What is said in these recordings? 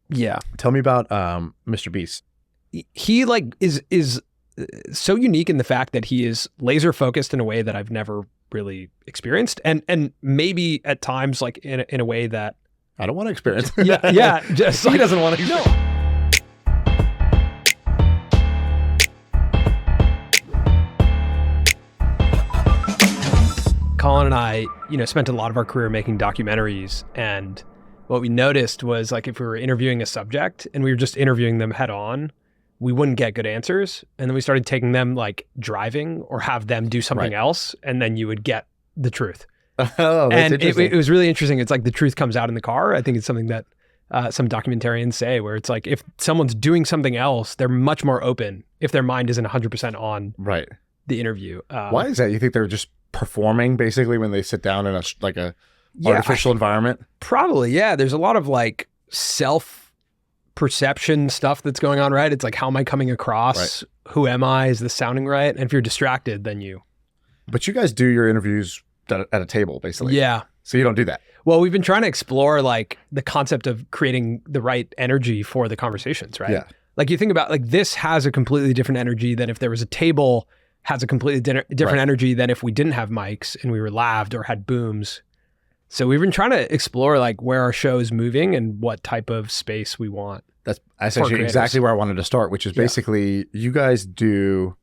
Yeah. Tell me about MrBeast. He like is so unique in the fact that he is laser focused in a way that I've never really experienced, and maybe at times like in a way that I don't want to experience. yeah, just he doesn't want to experience. No. Colin and I, spent a lot of our career making documentaries, and what we noticed was like if we were interviewing a subject and we were just interviewing them head on, we wouldn't get good answers. And then we started taking them like driving or have them do something else, and then you would get the truth. Oh, that's interesting. It was really interesting. It's like the truth comes out in the car. I think it's something that some documentarians say, where it's like if someone's doing something else, they're much more open if their mind isn't 100% on the interview. Why is that? You think they're just performing basically when they sit down in a artificial environment? Probably, yeah. There's a lot of like self-perception stuff that's going on, right? It's like, how am I coming across? Right. Who am I? Is this sounding right? And if you're distracted, then you... But you guys do your interviews at a table, basically. Yeah. So you don't do that? Well, we've been trying to explore like the concept of creating the right energy for the conversations, right? Yeah. Like you think about like this has a completely different energy than if there was a table, has a completely different energy than if we didn't have mics and we were laved or had booms. So we've been trying to explore like where our show is moving and what type of space we want. That's essentially exactly where I wanted to start, which is basically you guys do.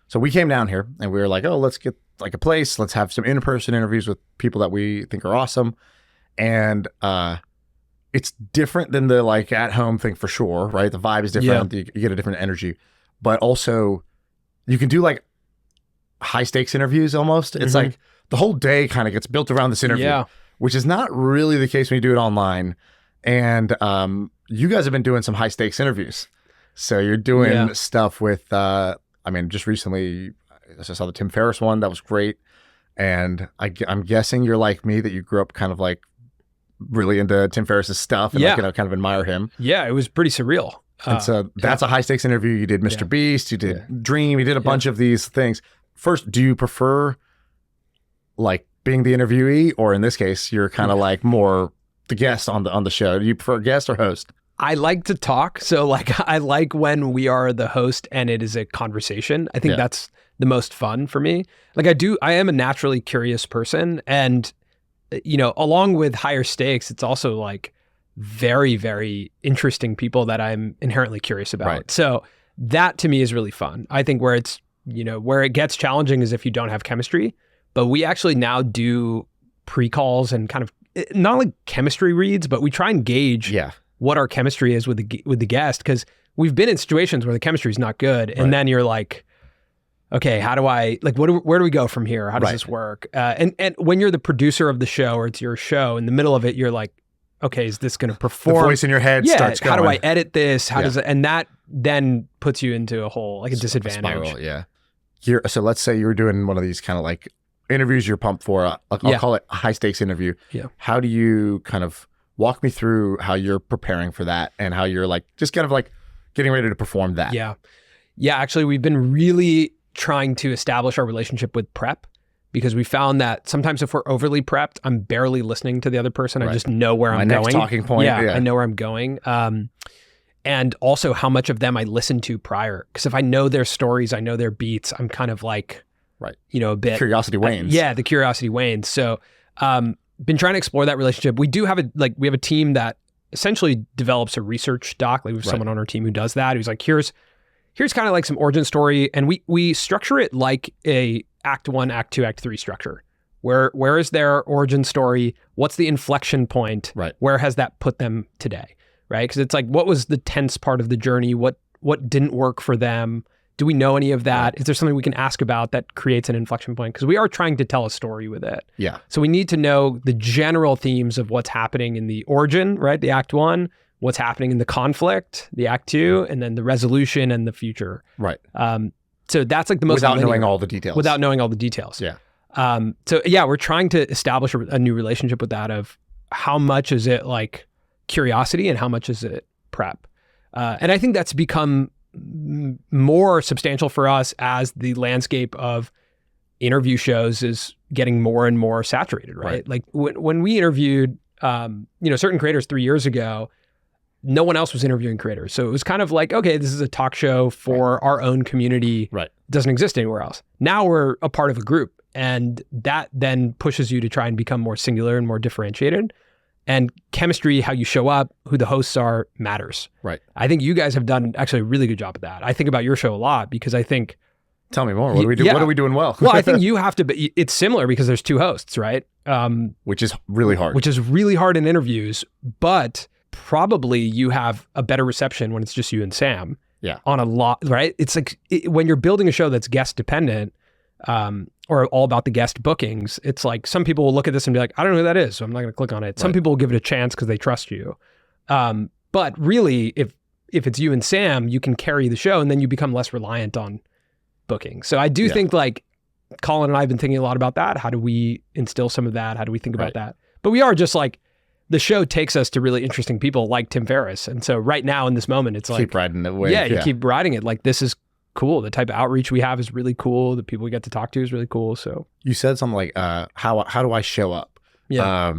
So we came down here and we were like, oh, let's get like a place. Let's have some in-person interviews with people that we think are awesome. And it's different than the like at home thing for sure, right? The vibe is different. Yeah. You get a different energy, but also you can do like high stakes interviews almost. It's like the whole day kind of gets built around this interview, which is not really the case when you do it online. And you guys have been doing some high stakes interviews. So you're doing stuff with, just recently I saw the Tim Ferriss one. That was great. And I'm guessing you're like me, that you grew up kind of like really into Tim Ferriss's stuff and like, kind of admire him. Yeah, it was pretty surreal. And so that's a high stakes interview. You did MrBeast, you did Dream, you did a bunch of these things. First, do you prefer like being the interviewee, or in this case, you're kind of like more the guest on the show? Do you prefer guest or host? I like to talk. So like, I like when we are the host and it is a conversation. I think that's the most fun for me. Like I am a naturally curious person, and along with higher stakes, it's also like very, very interesting people that I'm inherently curious about. Right. So that to me is really fun. I think where it's, where it gets challenging is if you don't have chemistry, but we actually now do pre-calls and kind of not like chemistry reads, but we try and gauge what our chemistry is with the guest, because we've been in situations where the chemistry is not good, and then you're like, okay, how do I like where do we go from here? How does this work? And when you're the producer of the show, or it's your show, in the middle of it, you're like, okay, is this going to perform? The voice in your head starts going. How do I edit this? How does it? And that then puts you into a whole like a disadvantage. Spiral, so let's say you're doing one of these kind of like interviews you're pumped for. I'll call it a high stakes interview. Yeah. How do you kind of walk me through how you're preparing for that and how you're like just kind of like getting ready to perform that? Yeah. Actually, we've been really trying to establish our relationship with prep, because we found that sometimes if we're overly prepped, I'm barely listening to the other person. I just know where I'm going. My next talking point. Yeah, I know where I'm going. And also how much of them I listen to prior. Because if I know their stories, I know their beats, I'm kind of like, a bit. Curiosity wanes. The curiosity wanes. So been trying to explore that relationship. We do have we have a team that essentially develops a research doc. Like we have someone on our team who does that. Who's like, here's kind of like some origin story. And we structure it like a Act 1, Act 2, Act 3 structure. Where is their origin story? What's the inflection point? Right. Where has that put them today? Right? Because it's like, what was the tense part of the journey? What didn't work for them? Do we know any of that? Right. Is there something we can ask about that creates an inflection point? Because we are trying to tell a story with it. Yeah. So we need to know the general themes of what's happening in the origin, right? The Act 1, what's happening in the conflict, the Act 2, and then the resolution and the future. Right. So that's like the most without knowing all the details. Without knowing all the details. Yeah. We're trying to establish a new relationship with that, of how much is it like curiosity and how much is it prep. And I think that's become more substantial for us as the landscape of interview shows is getting more and more saturated, right? Like when we interviewed, certain creators 3 years ago, no one else was interviewing creators. So it was kind of like, okay, this is a talk show for our own community. Right. It doesn't exist anywhere else. Now we're a part of a group, and that then pushes you to try and become more singular and more differentiated. And chemistry, how you show up, who the hosts are, matters. Right. I think you guys have done actually a really good job of that. I think about your show a lot because I think... Tell me more. What do we do? Yeah. What are we doing well? Well, I think you have to be... It's similar because there's two hosts, right? Which is really hard. Which is really hard in interviews, but probably you have a better reception when it's just you and Sam. Yeah. On a lot, right? It's like when you're building a show that's guest dependent, or all about the guest bookings, it's like some people will look at this and be like, I don't know who that is, so I'm not going to click on it. Some people will give it a chance because they trust you. But really, if it's you and Sam, you can carry the show and then you become less reliant on booking. So I do think like Colin and I have been thinking a lot about that. How do we instill some of that? How do we think about that? But we are just like, the show takes us to really interesting people like Tim Ferriss. And so right now in this moment, it's like... Keep riding the wave. Yeah, you keep riding it. Like, this is cool. The type of outreach we have is really cool. The people we get to talk to is really cool. So you said something like, how do I show up? Yeah.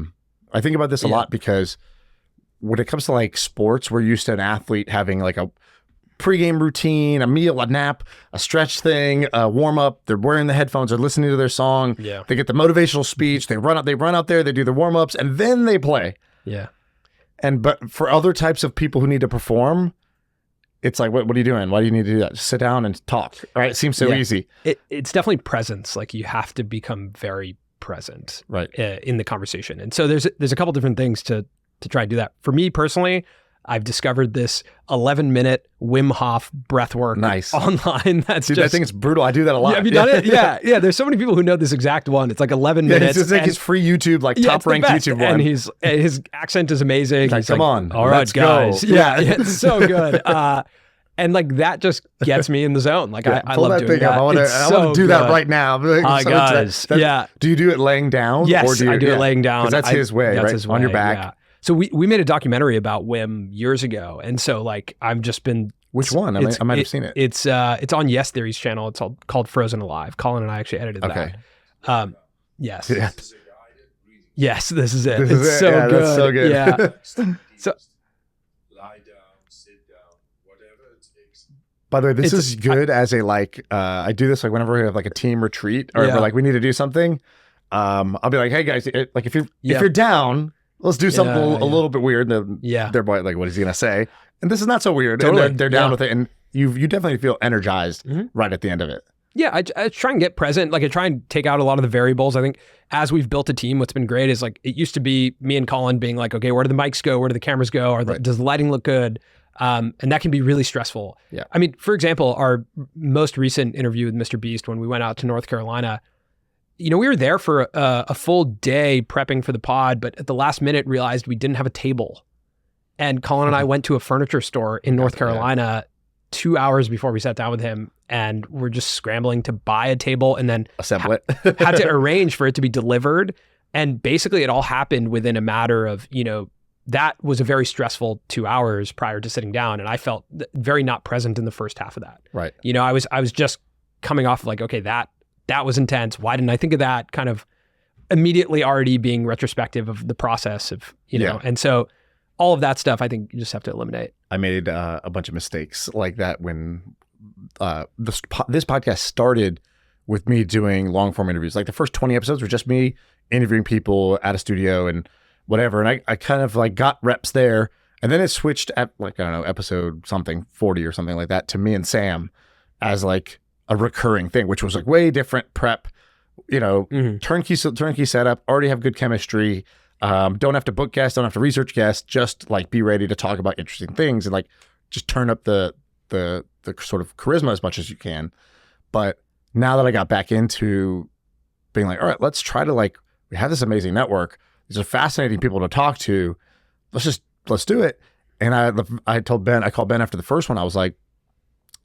I think about this a lot because when it comes to like sports, we're used to an athlete having like a pregame routine, a meal, a nap, a stretch thing, a warm up. They're wearing the headphones, they're listening to their song. Yeah. They get the motivational speech. They run out there, they do their warm ups, and then they play. Yeah. But for other types of people who need to perform, it's like, what are you doing? Why do you need to do that? Just sit down and talk. Right? It seems so easy. It's definitely presence. Like, you have to become very present, in the conversation. And so there's a couple different things to try and do that. For me personally, I've discovered this 11-minute Wim Hof breath work online. Dude, I think it's brutal. I do that a lot. Have you done it? Yeah. There's so many people who know this exact one. It's like 11 minutes. It's like his free YouTube, like top-ranked YouTube one. And his accent is amazing. He's like, come on, all right, guys. Go. Yeah, it's so good. And like that just gets me in the zone. Like I love doing that. I want to do that right now. Hi guys. Do you do it laying down? Yes, I do it laying down. That's his way, right? His way, on your back. Yeah. So we made a documentary about Wim years ago, and so like I've just been. Which one? I might have seen it. It's on Yes Theory's channel. It's called Frozen Alive. Colin and I actually edited that. Yes. Yeah. Yes, this is it. It's so good. That's so good. Yeah. So lie down, sit down, whatever it takes. By the way, this is good as a like. I do this like whenever we have like a team retreat or we're like we need to do something. I'll be like, hey guys, like if you're down. Let's do something a little bit weird. They're like, what is he gonna say? And this is not so weird. Totally. And they're down with it, and you definitely feel energized right at the end of it. Yeah, I try and get present. Like I try and take out a lot of the variables. I think as we've built a team, what's been great is like it used to be me and Colin being like, okay, where do the mics go? Where do the cameras go? Does the lighting look good? And that can be really stressful. Yeah. I mean, for example, our most recent interview with MrBeast when we went out to North Carolina. We were there for a full day prepping for the pod, but at the last minute realized we didn't have a table. And Colin and I went to a furniture store in North Carolina 2 hours before we sat down with him, and we're just scrambling to buy a table and then assemble it. Had to arrange for it to be delivered. And basically it all happened within a matter of, that was a very stressful 2 hours prior to sitting down. And I felt very not present in the first half of that. Right. I was just coming off like, okay, that was intense. Why didn't I think of that? Kind of immediately already being retrospective of the process of, and so all of that stuff, I think you just have to eliminate. I made a bunch of mistakes like that when this podcast started with me doing long form interviews. Like the first 20 episodes were just me interviewing people at a studio and whatever. And I kind of like got reps there. And then it switched at like, I don't know, episode something 40 or something like that to me and Sam as like a recurring thing, which was like way different prep, turnkey setup, already have good chemistry. Don't have to book guests, don't have to research guests, just like be ready to talk about interesting things and like just turn up the sort of charisma as much as you can. But now that I got back into being like, all right, let's try to like, we have this amazing network. These are fascinating people to talk to. Let's do it. And I called Ben after the first one. I was like,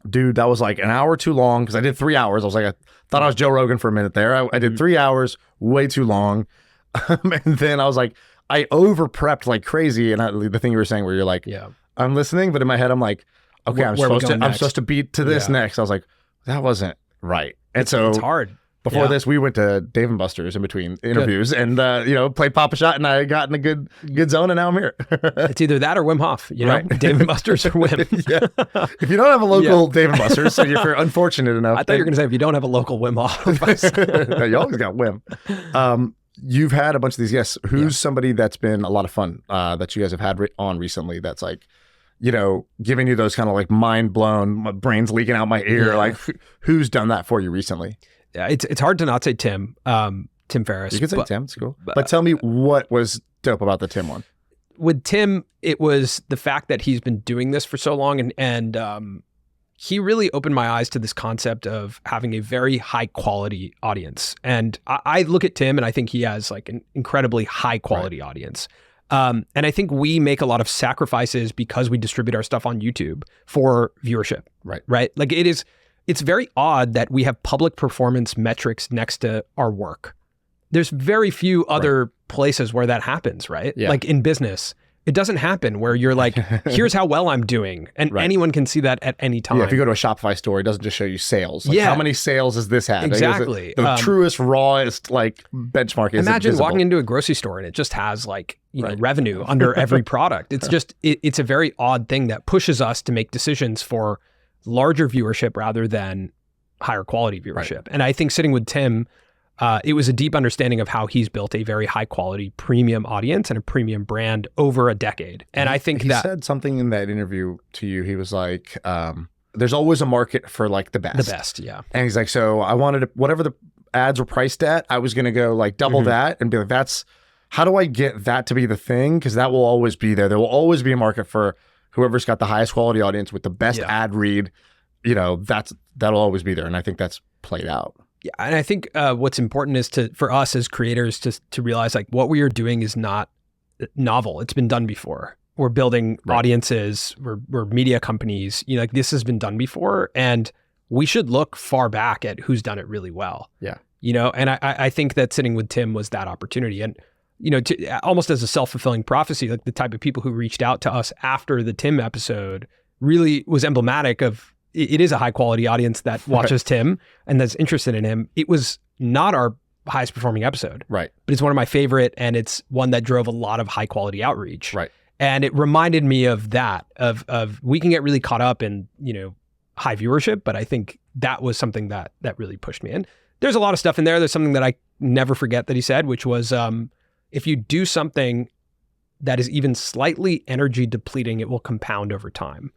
dude, that was like an hour too long because I did 3 hours. I was like, I thought I was Joe Rogan for a minute there. I did 3 hours, way too long. And then I was like, I over prepped like crazy. And the thing you were saying where you're like, I'm listening, but in my head, I'm like, okay, I'm supposed to beat to this next. I was like, that wasn't right. And so it's hard. Before this, we went to Dave and Buster's in between interviews and, played Papa Shot, and I got in a good zone, and now I'm here. It's either that or Wim Hof, Dave and Buster's or Wim. Yeah. If you don't have a local Dave and Buster's, so if you're unfortunate enough. I thought you were going to say if you don't have a local Wim Hof. No, you always got Wim. You've had a bunch of these guests. Who's somebody that's been a lot of fun that you guys have had on recently that's like, giving you those kind of like mind blown, my brain's leaking out my ear. Like, who's done that for you recently? Yeah, it's hard to not say Tim Ferriss. You can say Tim, it's cool. But tell me what was dope about the Tim one. With Tim, it was the fact that he's been doing this for so long, and he really opened my eyes to this concept of having a very high quality audience. And I look at Tim and I think he has like an incredibly high quality audience. And I think we make a lot of sacrifices because we distribute our stuff on YouTube for viewership. Right. Like it's very odd that we have public performance metrics next to our work. There's very few other places where that happens, right? Yeah. Like in business, it doesn't happen where you're like, here's how well I'm doing. And anyone can see that at any time. Yeah, if you go to a Shopify store, it doesn't just show you sales. Like, how many sales has this had? Exactly. The truest, rawest like benchmark is imagine visible. walking into a grocery store and it just has like, revenue under every product. It's just, it's a very odd thing that pushes us to make decisions for larger viewership rather than higher quality viewership. And I think sitting with Tim, it was a deep understanding of how he's built a very high quality premium audience and a premium brand over a decade. And I think he said something in that interview to you. He was like, there's always a market for like the best. The best, yeah. And he's like, so I wanted to, whatever the ads were priced at, I was going to go like double that and be like, how do I get that to be the thing? Because that will always be there. There will always be a market for whoever's got the highest quality audience with the best ad read, that'll always be there. And I think that's played out. Yeah. And I think what's important is for us as creators to realize like what we are doing is not novel. It's been done before. We're building audiences, we're media companies, like this has been done before. And we should look far back at who's done it really well. Yeah. And I think that sitting with Tim was that opportunity. And almost as a self-fulfilling prophecy, like the type of people who reached out to us after the Tim episode really was emblematic of, it is a high quality audience that watches Tim and that's interested in him. It was not our highest performing episode, but it's one of my favorite, and it's one that drove a lot of high quality outreach. And it reminded me of that, of we can get really caught up in, high viewership, but I think that was something that really pushed me in. There's a lot of stuff in there. There's something that I never forget that he said, which was, if you do something that is even slightly energy depleting, it will compound over time.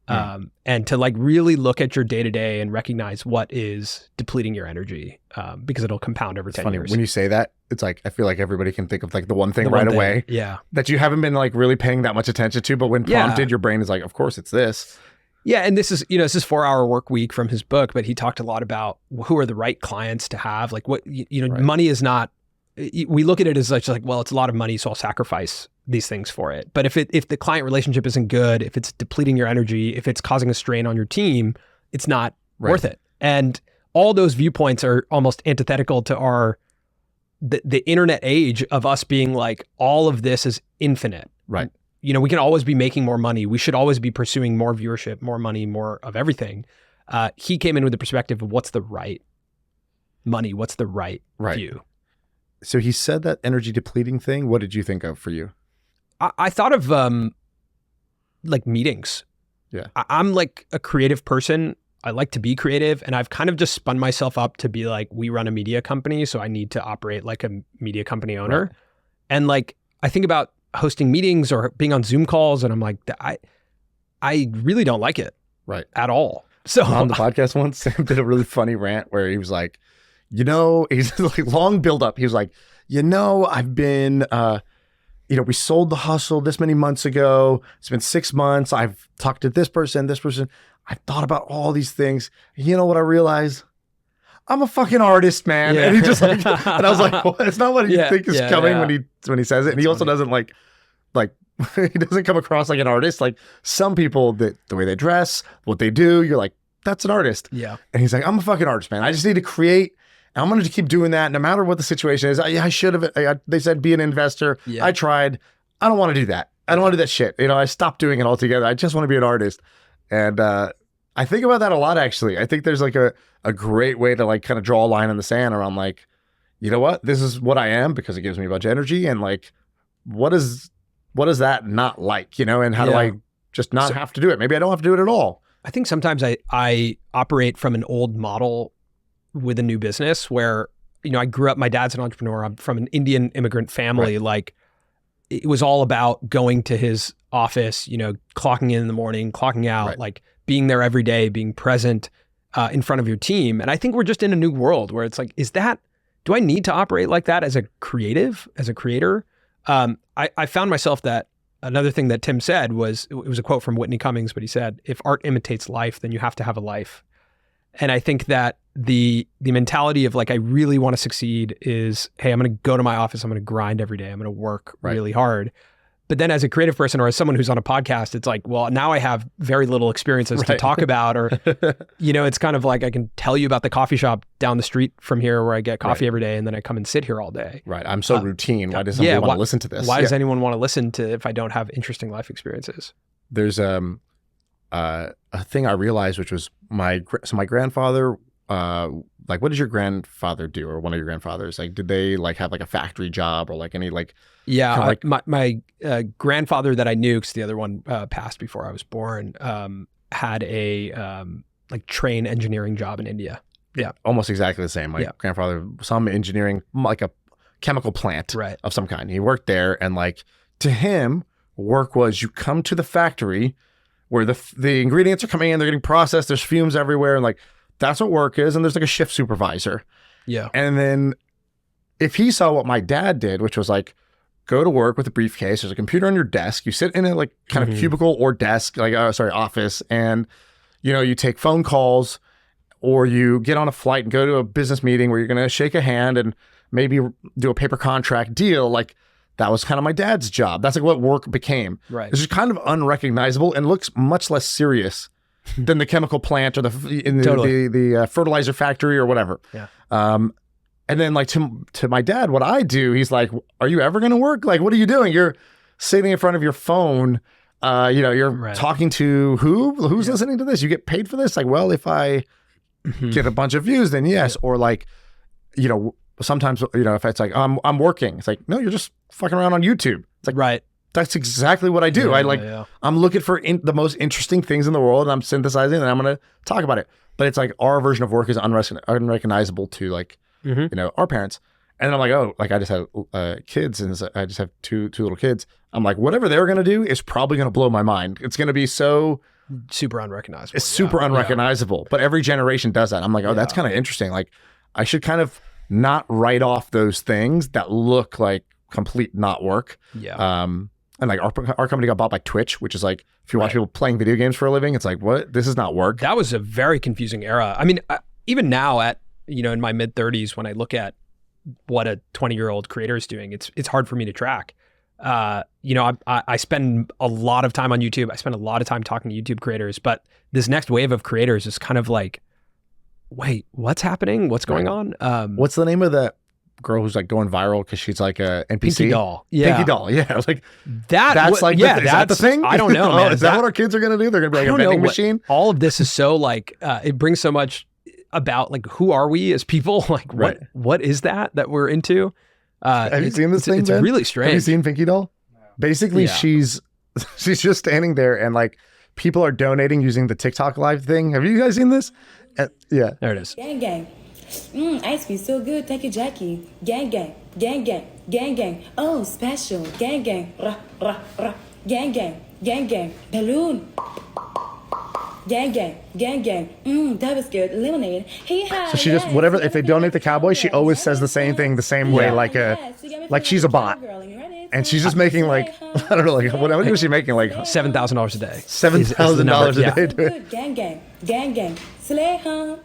And to like really look at your day-to-day and recognize what is depleting your energy, because it'll compound over 10 years. When you say that, it's like, I feel like everybody can think of like the one thing away that you haven't been like really paying that much attention to, but when prompted, your brain is like, of course it's this. Yeah. And this is, this is 4-hour work week from his book, but he talked a lot about who are the right clients to have. Like what, money is not, we look at it as like, well, it's a lot of money, so I'll sacrifice these things for it. But if the client relationship isn't good, if it's depleting your energy, if it's causing a strain on your team, it's not worth it. And all those viewpoints are almost antithetical to the internet age of us being like, all of this is infinite. We can always be making more money. We should always be pursuing more viewership, more money, more of everything. He came in with the perspective of what's the right money, what's the right view. So he said that energy depleting thing. What did you think of for you? I thought of like meetings. Yeah. I'm like a creative person. I like to be creative, and I've kind of just spun myself up to be like, we run a media company, so I need to operate like a media company owner. And like, I think about hosting meetings or being on Zoom calls, and I'm like, I really don't like it at all. So on the podcast once, Sam did a really funny rant where he was like, he's like long build up. He was like, I've been, we sold The Hustle this many months ago. It's been 6 months. I've talked to this person. I've thought about all these things. You know what I realized? I'm a fucking artist, man. Yeah. And he just like, and I was like, well, it's not what you think is coming when he says it. And he also doesn't like he doesn't come across like an artist. Like some people, the way they dress, what they do, you're like, that's an artist. Yeah. And he's like, I'm a fucking artist, man. I just need to create. And I'm going to keep doing that no matter what the situation is. I should have, they said be an investor. Yeah. I tried. I don't want to do that. I don't want to do that shit. I stopped doing it altogether. I just want to be an artist. And I think about that a lot, actually. I think there's like a great way to like kind of draw a line in the sand around like, you know what, this is what I am because it gives me a bunch of energy, and like, what is that not like, you know, and how do I just not have to do it? Maybe I don't have to do it at all. I think sometimes I operate from an old model with a new business where, you know, I grew up, my dad's an entrepreneur. I'm from an Indian immigrant family. Right. Like it was all about going to his office, you know, clocking in the morning, clocking out, right. Like being there every day, being present in front of your team. And I think we're just in a new world where it's like, do I need to operate like that as a creative, as a creator? I found myself that another thing that Tim said was, it was a quote from Whitney Cummings, but he said, if art imitates life, then you have to have a life. And I think that the mentality of like, I really want to succeed is, hey, I'm going to go to my office. I'm going to grind every day. I'm going to work really hard. But then as a creative person or as someone who's on a podcast, it's like, well, now I have very little experiences to talk about, or, you know, it's kind of like, I can tell you about the coffee shop down the street from here where I get coffee every day. And then I come and sit here all day. Right. I'm so routine. Why does somebody want to listen to this? Why does anyone want to listen to if I don't have interesting life experiences? There's a thing I realized, which was my grandfather, like, what did your grandfather do, or one of your grandfathers? Like, did they like have like a factory job or like any like? Yeah, like my grandfather that I knew, because the other one passed before I was born, had a like train engineering job in India. Yeah, almost exactly the same. My grandfather, some engineering, like a chemical plant of some kind. He worked there, and like to him, work was you come to the factory where the ingredients are coming in, they're getting processed, there's fumes everywhere, and like that's what work is. And there's like a shift supervisor. Yeah, and then if he saw what my dad did, which was like, go to work with a briefcase. There's a computer on your desk. You sit in a like kind of cubicle or desk, like office, and you know, you take phone calls, or you get on a flight and go to a business meeting where you're going to shake a hand and maybe do a paper contract deal. Like that was kind of my dad's job. That's like what work became. Right. It's just kind of unrecognizable and looks much less serious than the chemical plant or the fertilizer factory or whatever. Yeah. And then like to my dad, what I do, he's like, are you ever going to work? Like, what are you doing? You're sitting in front of your phone. You know, you're talking to who's listening to this? You get paid for this? Like, well, if I get a bunch of views, then yes. Or like, you know, sometimes, you know, if it's like, I'm working, it's like, no, you're just fucking around on YouTube. It's like, that's exactly what I do. I'm looking for the most interesting things in the world, and I'm synthesizing, and I'm going to talk about it. But it's like our version of work is unrecognizable to like, you know, our parents. And then I'm like, oh, like I just have kids, and I just have two little kids. I'm like, whatever they're going to do is probably going to blow my mind. It's going to be so super unrecognizable. It's super unrecognizable. But every generation does that. I'm like, oh, that's kind of interesting. Like I should kind of not write off those things that look like complete not work. Yeah. And like our company got bought by Twitch, which is like, if you watch people playing video games for a living, it's like, what? This is not work. That was a very confusing era. I mean, even now at, you know, in my mid 30s, when I look at what a 20-year-old creator is doing, it's hard for me to track. You know, I spend a lot of time on YouTube. I spend a lot of time talking to YouTube creators, but this next wave of creators is kind of like, wait, what's happening? What's going on? What's the name of that girl who's like going viral because she's like a NPC? Pinky Doll. Yeah. Pinky Doll. Yeah. I was like, that's like, is that the thing? I don't know, man. Is that what our kids are going to do? They're going to be like a vending machine? All of this is so like, it brings so much about like, who are we as people? Like what is that we're into? Have you seen this thing? It's really strange. Have you seen Pinky Doll? No. Basically, she's just standing there, and like people are donating using the TikTok live thing. Have you guys seen this? Yeah. There it is. Gang gang. Ice cream so good. Thank you, Jackie. Gang gang. Gang gang. Gang gang. Oh, special. Gang gang. Rah, rah, rah. Gang gang. Gang gang. Balloon. Gang gang. Gang gang. That was good. Lemonade. So she just, whatever, if they donate the cowboy, she always says the same thing the same way, like she's a bot. And she's just making like, I don't know, like what is she making? Like $7,000 a day. $7,000 a day. Gang gang. Gang gang. Slay, huh?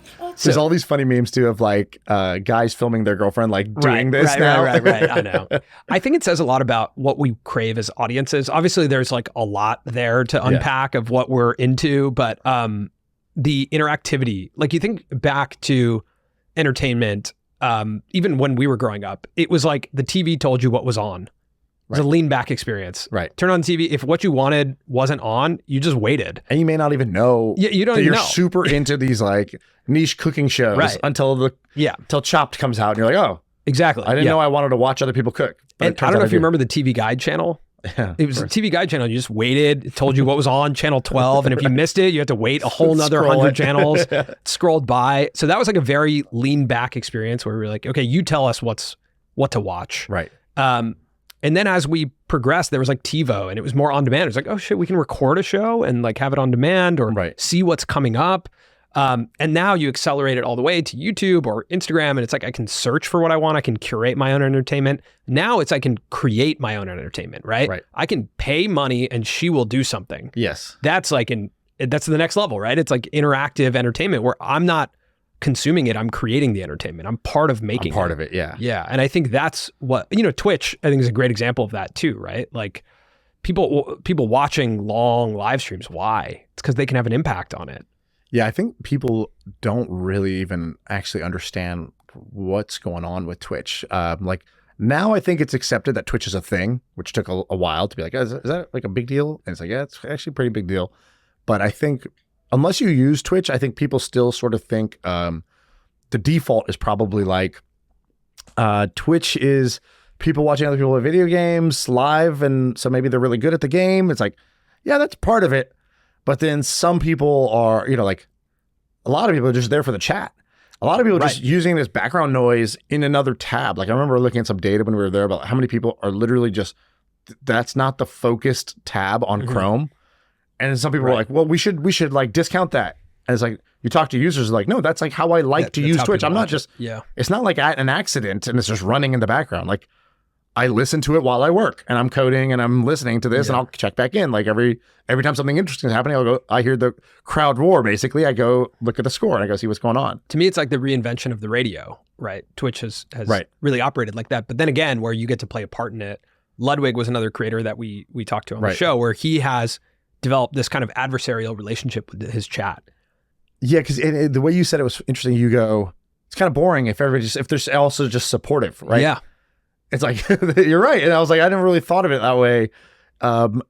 There's all these funny memes too of like guys filming their girlfriend like doing this now. Right. I know. I think it says a lot about what we crave as audiences. Obviously, there's like a lot there to unpack of what we're into, but the interactivity, like you think back to entertainment, even when we were growing up, it was like the TV told you what was on. It was a lean back experience. Right. Turn on TV. If what you wanted wasn't on, you just waited. And you may not even know. Yeah, you don't that even you're know. super into these like niche cooking shows until Chopped comes out and you're like, oh, exactly. I didn't know I wanted to watch other people cook. And I don't know if you remember the TV Guide channel. Yeah, it was a TV Guide channel. You just waited. It told you what was on channel 12. And if you missed it, you had to wait a whole nother 100 channels. Scrolled by. So that was like a very lean back experience where we were like, okay, you tell us what to watch. Right. And then as we progressed, there was like TiVo and it was more on demand. It was like, oh shit, we can record a show and like have it on demand or see what's coming up. And now you accelerate it all the way to YouTube or Instagram, and it's like I can search for what I want. I can curate my own entertainment. Now it's I can create my own entertainment, right? I can pay money and she will do something. Yes. That's like that's the next level, right? It's like interactive entertainment where I'm not consuming it, I'm creating the entertainment. I'm part of making part of it, yeah. Yeah, and I think that's what, Twitch, I think is a great example of that too, right? Like people watching long live streams, why? It's because they can have an impact on it. Yeah, I think people don't really even actually understand what's going on with Twitch. Like now I think it's accepted that Twitch is a thing, which took a while to be like, is that like a big deal? And it's like, yeah, it's actually a pretty big deal. But I think unless you use Twitch, I think people still sort of think the default is probably like Twitch is people watching other people play video games live. And so maybe they're really good at the game. It's like, yeah, that's part of it. But then some people are, like a lot of people are just there for the chat. A lot of people are just using this background noise in another tab. Like I remember looking at some data when we were there about how many people are literally just, that's not the focused tab on Chrome. And some people are like, well, we should like discount that. And it's like, you talk to users like, no, that's like how I like to use Twitch. I'm not just, it's not like an accident and it's just running in the background. Like I listen to it while I work and I'm coding and I'm listening to this and I'll check back in. Like every time something interesting is happening, I hear the crowd roar. Basically, I go look at the score and I go see what's going on. To me, it's like the reinvention of the radio, right? Twitch has really operated like that. But then again, where you get to play a part in it, Ludwig was another creator that we talked to on the show where he has developed this kind of adversarial relationship with his chat. Yeah, because the way you said it was interesting. You go, it's kind of boring if there's also just supportive, right? Yeah. It's like, you're right. And I was like, I never really thought of it that way. And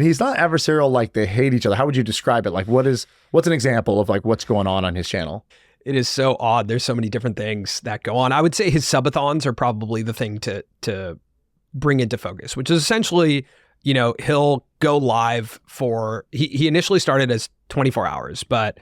he's not adversarial like they hate each other. How would you describe it? Like, what's an example of like what's going on his channel? It is so odd. There's so many different things that go on. I would say his subathons are probably the thing to bring into focus, which is essentially, he'll go live for, he initially started as 24 hours, but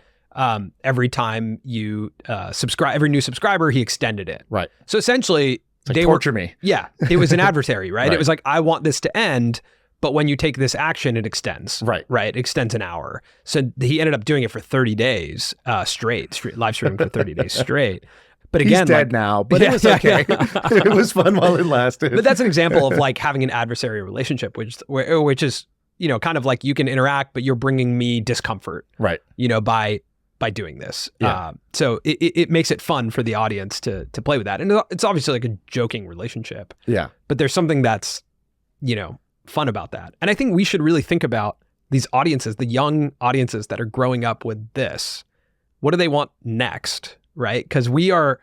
every time you subscribe, every new subscriber, he extended it. Right. So essentially, like torture me. Yeah. It was an adversary, right? It was like, I want this to end, but when you take this action, it extends. Right. It extends an hour. So he ended up doing it for 30 days straight, live streaming for 30 days straight. But again, he's dead now, but it was okay. It was fun while it lasted. But that's an example of like having an adversarial relationship, which is, kind of like you can interact, but you're bringing me discomfort. Right. By doing this. Yeah. So it makes it fun for the audience to play with that. And it's obviously like a joking relationship. Yeah. But there's something that's, fun about that. And I think we should really think about these audiences, the young audiences that are growing up with this. What do they want next? Right? Because we are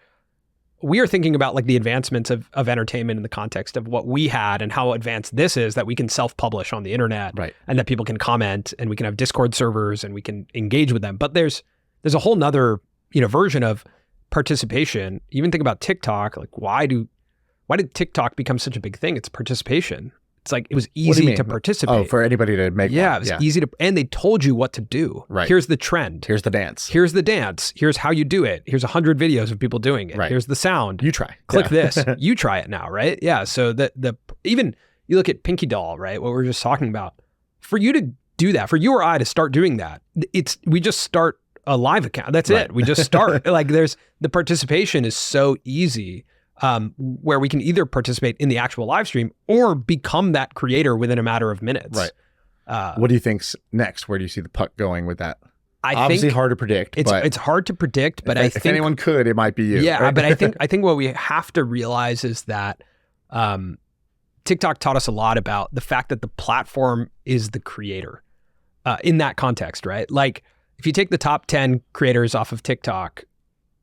thinking about like the advancements of entertainment in the context of what we had and how advanced this is, that we can self-publish on the internet, and that people can comment and we can have Discord servers and we can engage with them. But there's a whole nother, version of participation. Even think about TikTok. Like, why did TikTok become such a big thing? It's participation. It's like, it was easy to participate. Oh, for anybody to make one. It was easy to, and they told you what to do. Right. Here's the trend. Here's the dance. Here's the dance. Here's how you do it. Here's 100 videos of people doing it. Right. Here's the sound. You try. Click this. You try it now, right? Yeah. So even you look at Pinky Doll, right? What we were just talking about. For you to do that, for you or I to start doing that, we just start a live account. That's it. We just start. Like the participation is so easy. Where we can either participate in the actual live stream or become that creator within a matter of minutes. Right. What do you think's next? Where do you see the puck going with that? Obviously hard to predict. It's hard to predict, but I think if anyone could, it might be you. Yeah, right? But I think what we have to realize is that TikTok taught us a lot about the fact that the platform is the creator in that context, right? Like if you take the top 10 creators off of TikTok,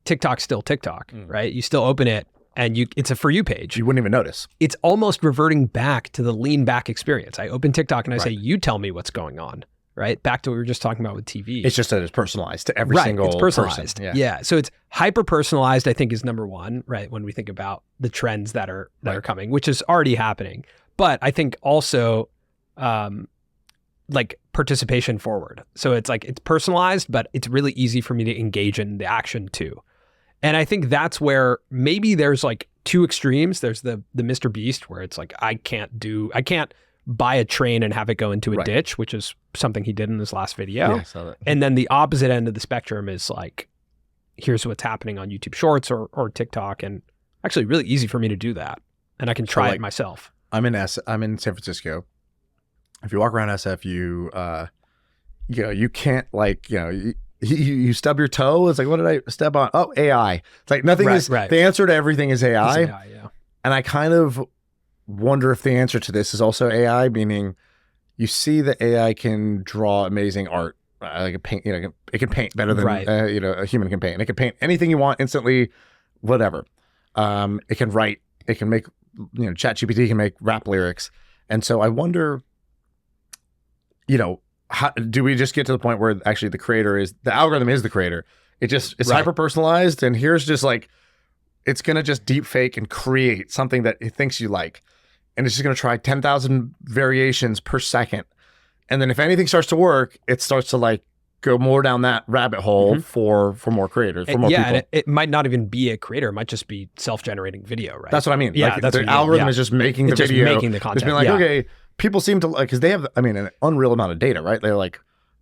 TikTok's still TikTok, right? You still open it and it's a For You page. You wouldn't even notice. It's almost reverting back to the lean back experience. I open TikTok and I say, you tell me what's going on, right? Back to what we were just talking about with TV. It's just that it's personalized to every single it's personalized. person. Yeah. So it's hyper personalized, I think, is number one, right? When we think about the trends that are coming, which is already happening. But I think also like participation forward. So it's like it's personalized, but it's really easy for me to engage in the action too. And I think that's where maybe there's like two extremes. There's the MrBeast where it's like I can't buy a train and have it go into a ditch, which is something he did in his last video. Yeah, I saw that. And then the opposite end of the spectrum is like, here's what's happening on YouTube Shorts or TikTok, and actually really easy for me to do that, and I can try it myself. I'm in San Francisco. If you walk around SF, you can't like you stub your toe. It's like, what did I step on? Oh, AI. It's like nothing is the answer to everything is AI. Yeah. And I kind of wonder if the answer to this is also AI, meaning you see that AI can draw amazing art. Like a paint, it can paint better than a human can paint. It can paint anything you want instantly, whatever. It can write. It can make ChatGPT can make rap lyrics. And so I wonder, how do we just get to the point where actually the algorithm is the creator? It's hyper personalized, and here's just like it's gonna just deep fake and create something that it thinks you like, and it's just gonna try 10,000 variations per second, and then if anything starts to work, it starts to like go more down that rabbit hole for more creators, for more people. And it might not even be a creator; it might just be self-generating video, right? That's what I mean. Yeah, like, that's the algorithm is just making the video, making the content. Just being like, okay, people seem to like because they have, an unreal amount of data, right? They're like,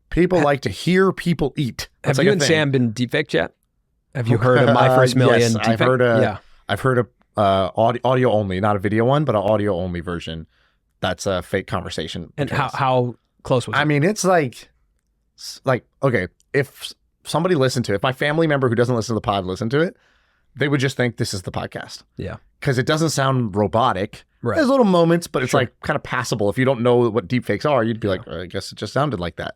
people like to hear people eat. That's have like you and Sam been deepfaked yet? Have you heard of My First Million? Yes, deepfake? I've heard of audio only, not a video one, but an audio only version. That's a fake conversation. And how close was it? I mean, it's like okay, if somebody listened to it, if my family member who doesn't listen to the pod listened to it, they would just think this is the podcast. Yeah. Because it doesn't sound robotic. Right. There's little moments, but it's like kind of passable. If you don't know what deepfakes are, you'd be like, I guess it just sounded like that.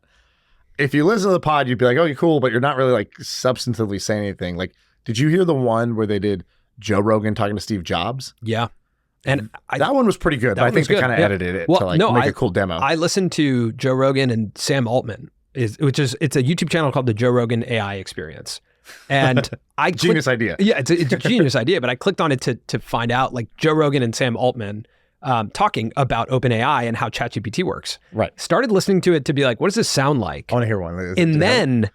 If you listen to the pod, you'd be like, oh, you're cool, but you're not really like substantively saying anything. Like, did you hear the one where they did Joe Rogan talking to Steve Jobs? Yeah. And that one was pretty good. But I think they kind of edited it to make a cool demo. I listened to Joe Rogan and Sam Altman, it's a YouTube channel called the Joe Rogan AI Experience. And genius idea. Yeah, it's a genius idea. But I clicked on it to find out like Joe Rogan and Sam Altman talking about OpenAI and how ChatGPT works. Right. Started listening to it to be like, what does this sound like? I want to hear one. And then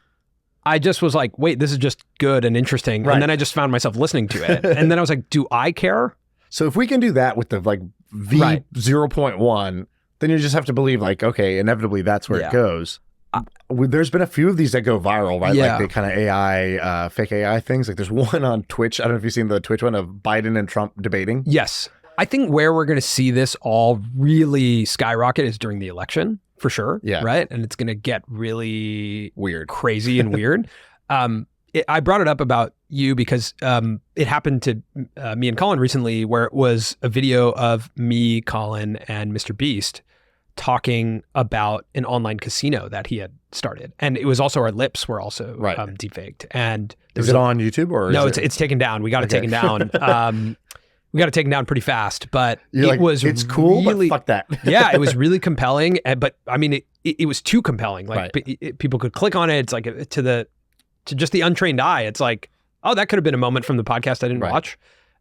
I just was like, wait, this is just good and interesting. Right. And then I just found myself listening to it. And then I was like, do I care? So if we can do that with the like V 0.1, then you just have to believe like, okay, inevitably that's where it goes. There's been a few of these that go viral, right? Yeah. Like the kind of AI, fake AI things. Like there's one on Twitch. I don't know if you've seen the Twitch one of Biden and Trump debating. Yes. I think where we're going to see this all really skyrocket is during the election, for sure. Yeah. Right? And it's going to get really weird, crazy and weird. I brought it up about you because it happened to me and Colin recently where it was a video of me, Colin, and MrBeast talking about an online casino that he had started. And it was also our lips were also deepfaked. And is it on YouTube or no, it's taken down. We got it taken down. We got it taken down pretty fast, but it's cool, really, but fuck that. Yeah, it was really compelling. But I mean, it was too compelling. Like people could click on it. It's like to just the untrained eye, it's like, oh, that could have been a moment from the podcast I didn't watch.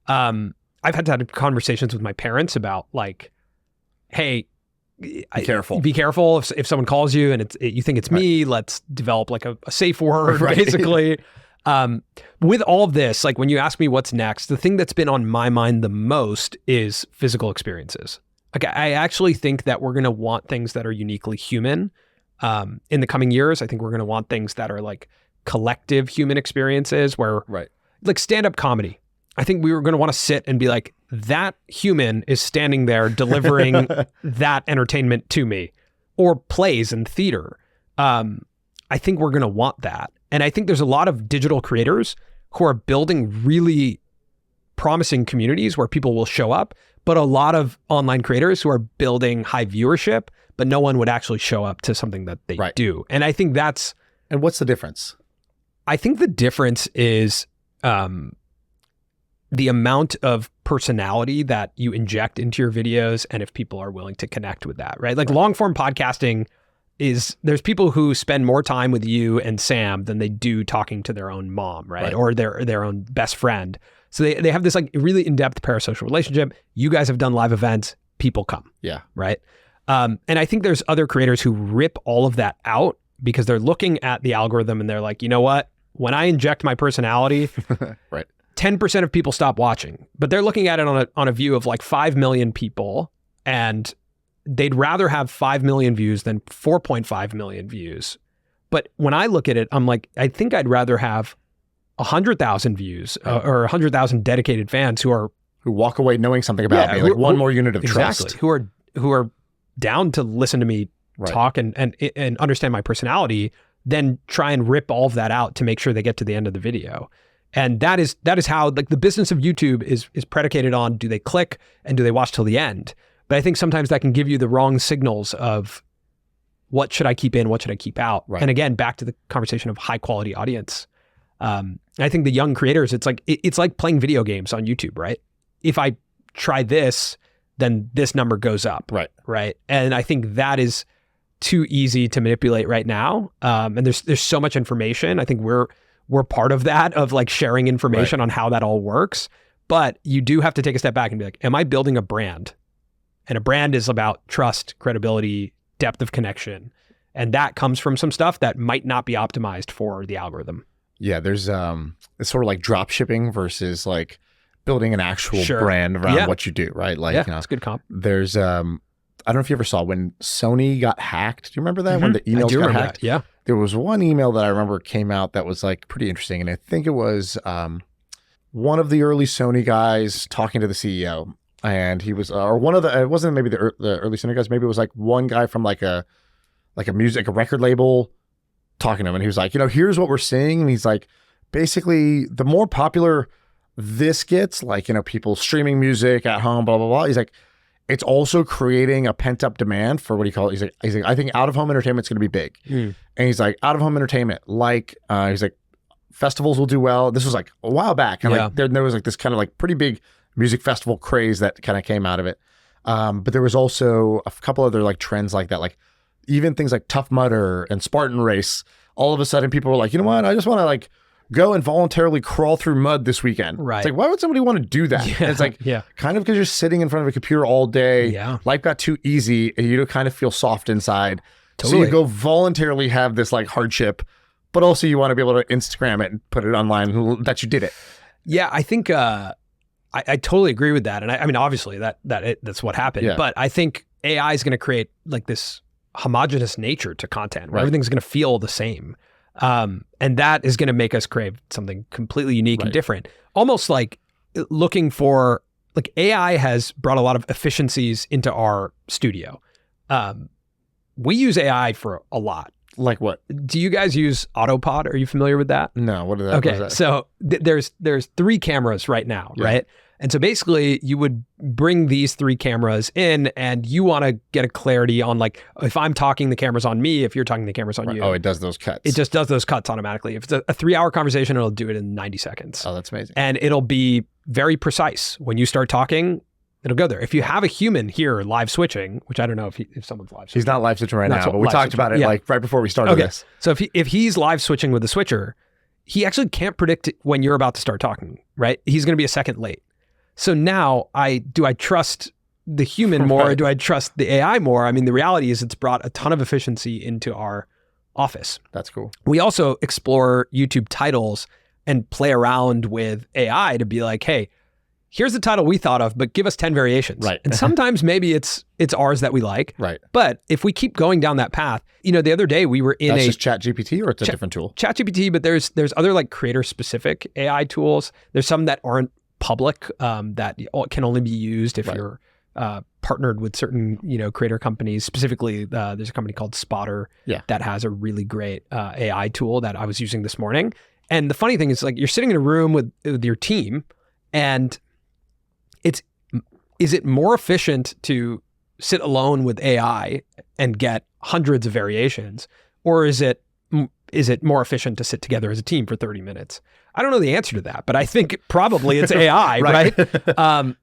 I've had to have conversations with my parents about like, hey, be careful. Be careful if someone calls you and you think it's me. Let's develop like a safe word, basically. With all of this, like when you ask me what's next, the thing that's been on my mind the most is physical experiences. Like I actually think that we're going to want things that are uniquely human in the coming years. I think we're going to want things that are like collective human experiences where like stand-up comedy. I think we were going to want to sit and be like, that human is standing there delivering that entertainment to me, or plays and theater. I think we're going to want that. And I think there's a lot of digital creators who are building really promising communities where people will show up, but a lot of online creators who are building high viewership, but no one would actually show up to something that they do. And I think that's... And what's the difference? I think the difference is... the amount of personality that you inject into your videos and if people are willing to connect with that, right? Like long form podcasting there's people who spend more time with you and Sam than they do talking to their own mom, right? Or their own best friend. So they have this like really in-depth parasocial relationship. You guys have done live events, people come. Yeah. Right. And I think there's other creators who rip all of that out because they're looking at the algorithm and they're like, you know what? When I inject my personality, right. 10% of people stop watching, but they're looking at it on a view of like 5 million people, and they'd rather have 5 million views than 4.5 million views. But when I look at it, I'm like, I think I'd rather have 100,000 views or 100,000 dedicated fans who walk away knowing something about me, like one more unit of trust. Exactly. Who are down to listen to me talk and understand my personality, then try and rip all of that out to make sure they get to the end of the video. And that is how like the business of YouTube is predicated on, do they click and do they watch till the end? But I think sometimes that can give you the wrong signals of what should I keep in, what should I keep out? Right. And again, back to the conversation of high quality audience. I think the young creators, it's like playing video games on YouTube, right? If I try this, then this number goes up. Right. And I think that is too easy to manipulate right now. And there's so much information. I think we're part of that, of like sharing information on how that all works. But you do have to take a step back and be like, am I building a brand? And a brand is about trust, credibility, depth of connection. And that comes from some stuff that might not be optimized for the algorithm. Yeah, there's it's sort of like drop shipping versus like building an actual brand around what you do, right? Like, you know, that's a good comp. There's I don't know if you ever saw when Sony got hacked. Do you remember that? When the emails got hacked? That. Yeah. There was one email that I remember came out that was like pretty interesting. And I think it was one of the early Sony guys talking to the CEO. And he was, or one of the, it wasn't maybe the early Sony guys, maybe it was like one guy from like a record label talking to him. And he was like, you know, here's what we're seeing. And he's like, basically, the more popular this gets, like, you know, people streaming music at home, blah, blah, blah. He's like, it's also creating a pent up demand for what he calls, he's like, I think out of home entertainment's going to be big. And he's like, out of home entertainment, like, he's like, festivals will do well. This was like a while back. And like, there was like this kind of like pretty big music festival craze that kind of came out of it. But there was also a couple other like trends like that, like even things like Tough Mudder and Spartan Race. All of a sudden people were like, you know what? I just want to like go and voluntarily crawl through mud this weekend. Right. It's like, why would somebody want to do that? And it's like, kind of because you're sitting in front of a computer all day. Yeah. Life got too easy and you kind of feel soft inside. Totally. So you go voluntarily have this like hardship, but also you want to be able to Instagram it and put it online that you did it. Yeah, I think I totally agree with that. And I mean, obviously that's what happened, but I think AI is going to create like this homogenous nature to content where everything's going to feel the same. And that is going to make us crave something completely unique and different. Almost like looking for, like AI has brought a lot of efficiencies into our studio. We use AI for a lot. Like what? Do you guys use Autopod? Are you familiar with that? No, what is that? Okay, so there's 3 cameras right now, right? And so basically you would bring these 3 cameras in and you want to get a clarity on like, if I'm talking, the camera's on me, if you're talking, the camera's on you. Oh, it does those cuts. It just does those cuts automatically. If it's a 3-hour conversation, it'll do it in 90 seconds. Oh, that's amazing. And it'll be very precise. When you start talking, it'll go there. If you have a human here live switching, which I don't know if someone's live switching. He's not live switching right now, but we talked about it like right before we started this. So if he's live switching with the switcher, he actually can't predict when you're about to start talking, right? He's going to be a second late. So now do I trust the human more or do I trust the AI more? I mean, the reality is it's brought a ton of efficiency into our office. That's cool. We also explore YouTube titles and play around with AI to be like, hey, here's the title we thought of, but give us 10 variations. Right. And sometimes maybe it's ours that we like. Right. But if we keep going down that path, you know, the other day we were in That's just ChatGPT or it's a different tool? ChatGPT, but there's other like creator specific AI tools. There's some that aren't public that can only be used if you're partnered with certain, you know, creator companies. Specifically, there's a company called Spotter that has a really great AI tool that I was using this morning. And the funny thing is, like, you're sitting in a room with your team, and is it more efficient to sit alone with AI and get hundreds of variations, or is it is it more efficient to sit together as a team for 30 minutes? I don't know the answer to that, but I think probably it's AI, right?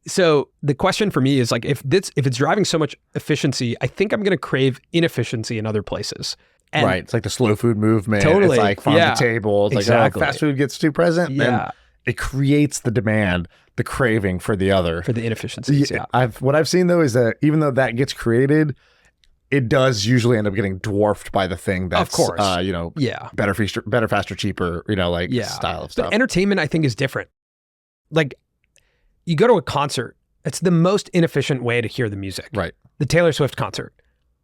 So the question for me is like, if it's driving so much efficiency, I think I'm going to crave inefficiency in other places. And right. It's like the slow food movement. Totally. It's like farm to table. It's exactly. like, fast food gets too present. Yeah. And it creates the demand, the craving for the other. For the inefficiencies. Yeah. What I've seen though is that even though that gets created, it does usually end up getting dwarfed by the thing that's, of course. Better, faster, cheaper, style of stuff. But entertainment, I think, is different. Like, you go to a concert, it's the most inefficient way to hear the music. Right. The Taylor Swift concert,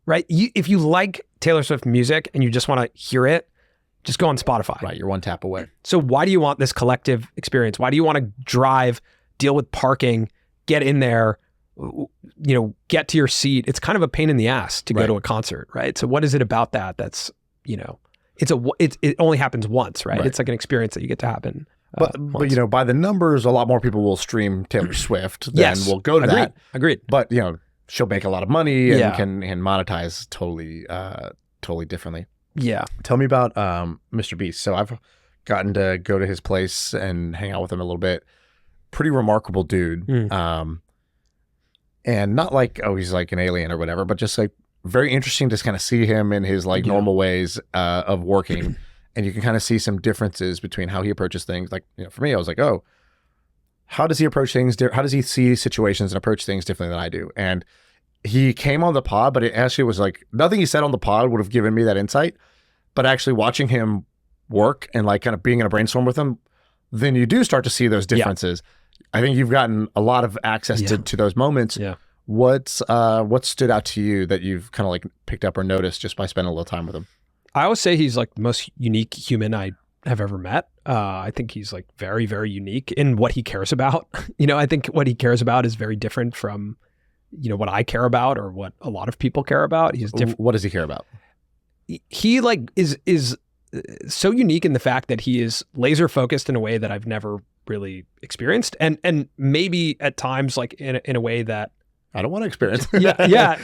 right? If you like Taylor Swift music and you just want to hear it, just go on Spotify. Right. You're one tap away. So why do you want this collective experience? Why do you want to drive, deal with parking, get in there, get to your seat? It's kind of a pain in the ass to go to a concert, right? So what is it about that that's, it only happens once, right? It's like an experience that you get to happen. But by the numbers, a lot more people will stream Taylor Swift than will go to that. Agreed. But she'll make a lot of money and can monetize totally differently. Yeah. Tell me about MrBeast. So I've gotten to go to his place and hang out with him a little bit. Pretty remarkable dude. And not like, he's like an alien or whatever, but just like very interesting to kind of see him in his like normal ways of working. And you can kind of see some differences between how he approaches things. Like, for me, I was like, how does he approach things? How does he see situations and approach things differently than I do? And he came on the pod, but it actually was like, nothing he said on the pod would have given me that insight. But actually watching him work and like kind of being in a brainstorm with him, then you do start to see those differences. I think you've gotten a lot of access to those moments. Yeah. What stood out to you that you've kind of like picked up or noticed just by spending a little time with him? I always say he's like the most unique human I have ever met. I think he's like very, very unique in what he cares about. I think what he cares about is very different from, what I care about or what a lot of people care about. He's different. What does he care about? He like is so unique in the fact that he is laser focused in a way that I've never really experienced. And maybe at times like in a way that I don't want to experience.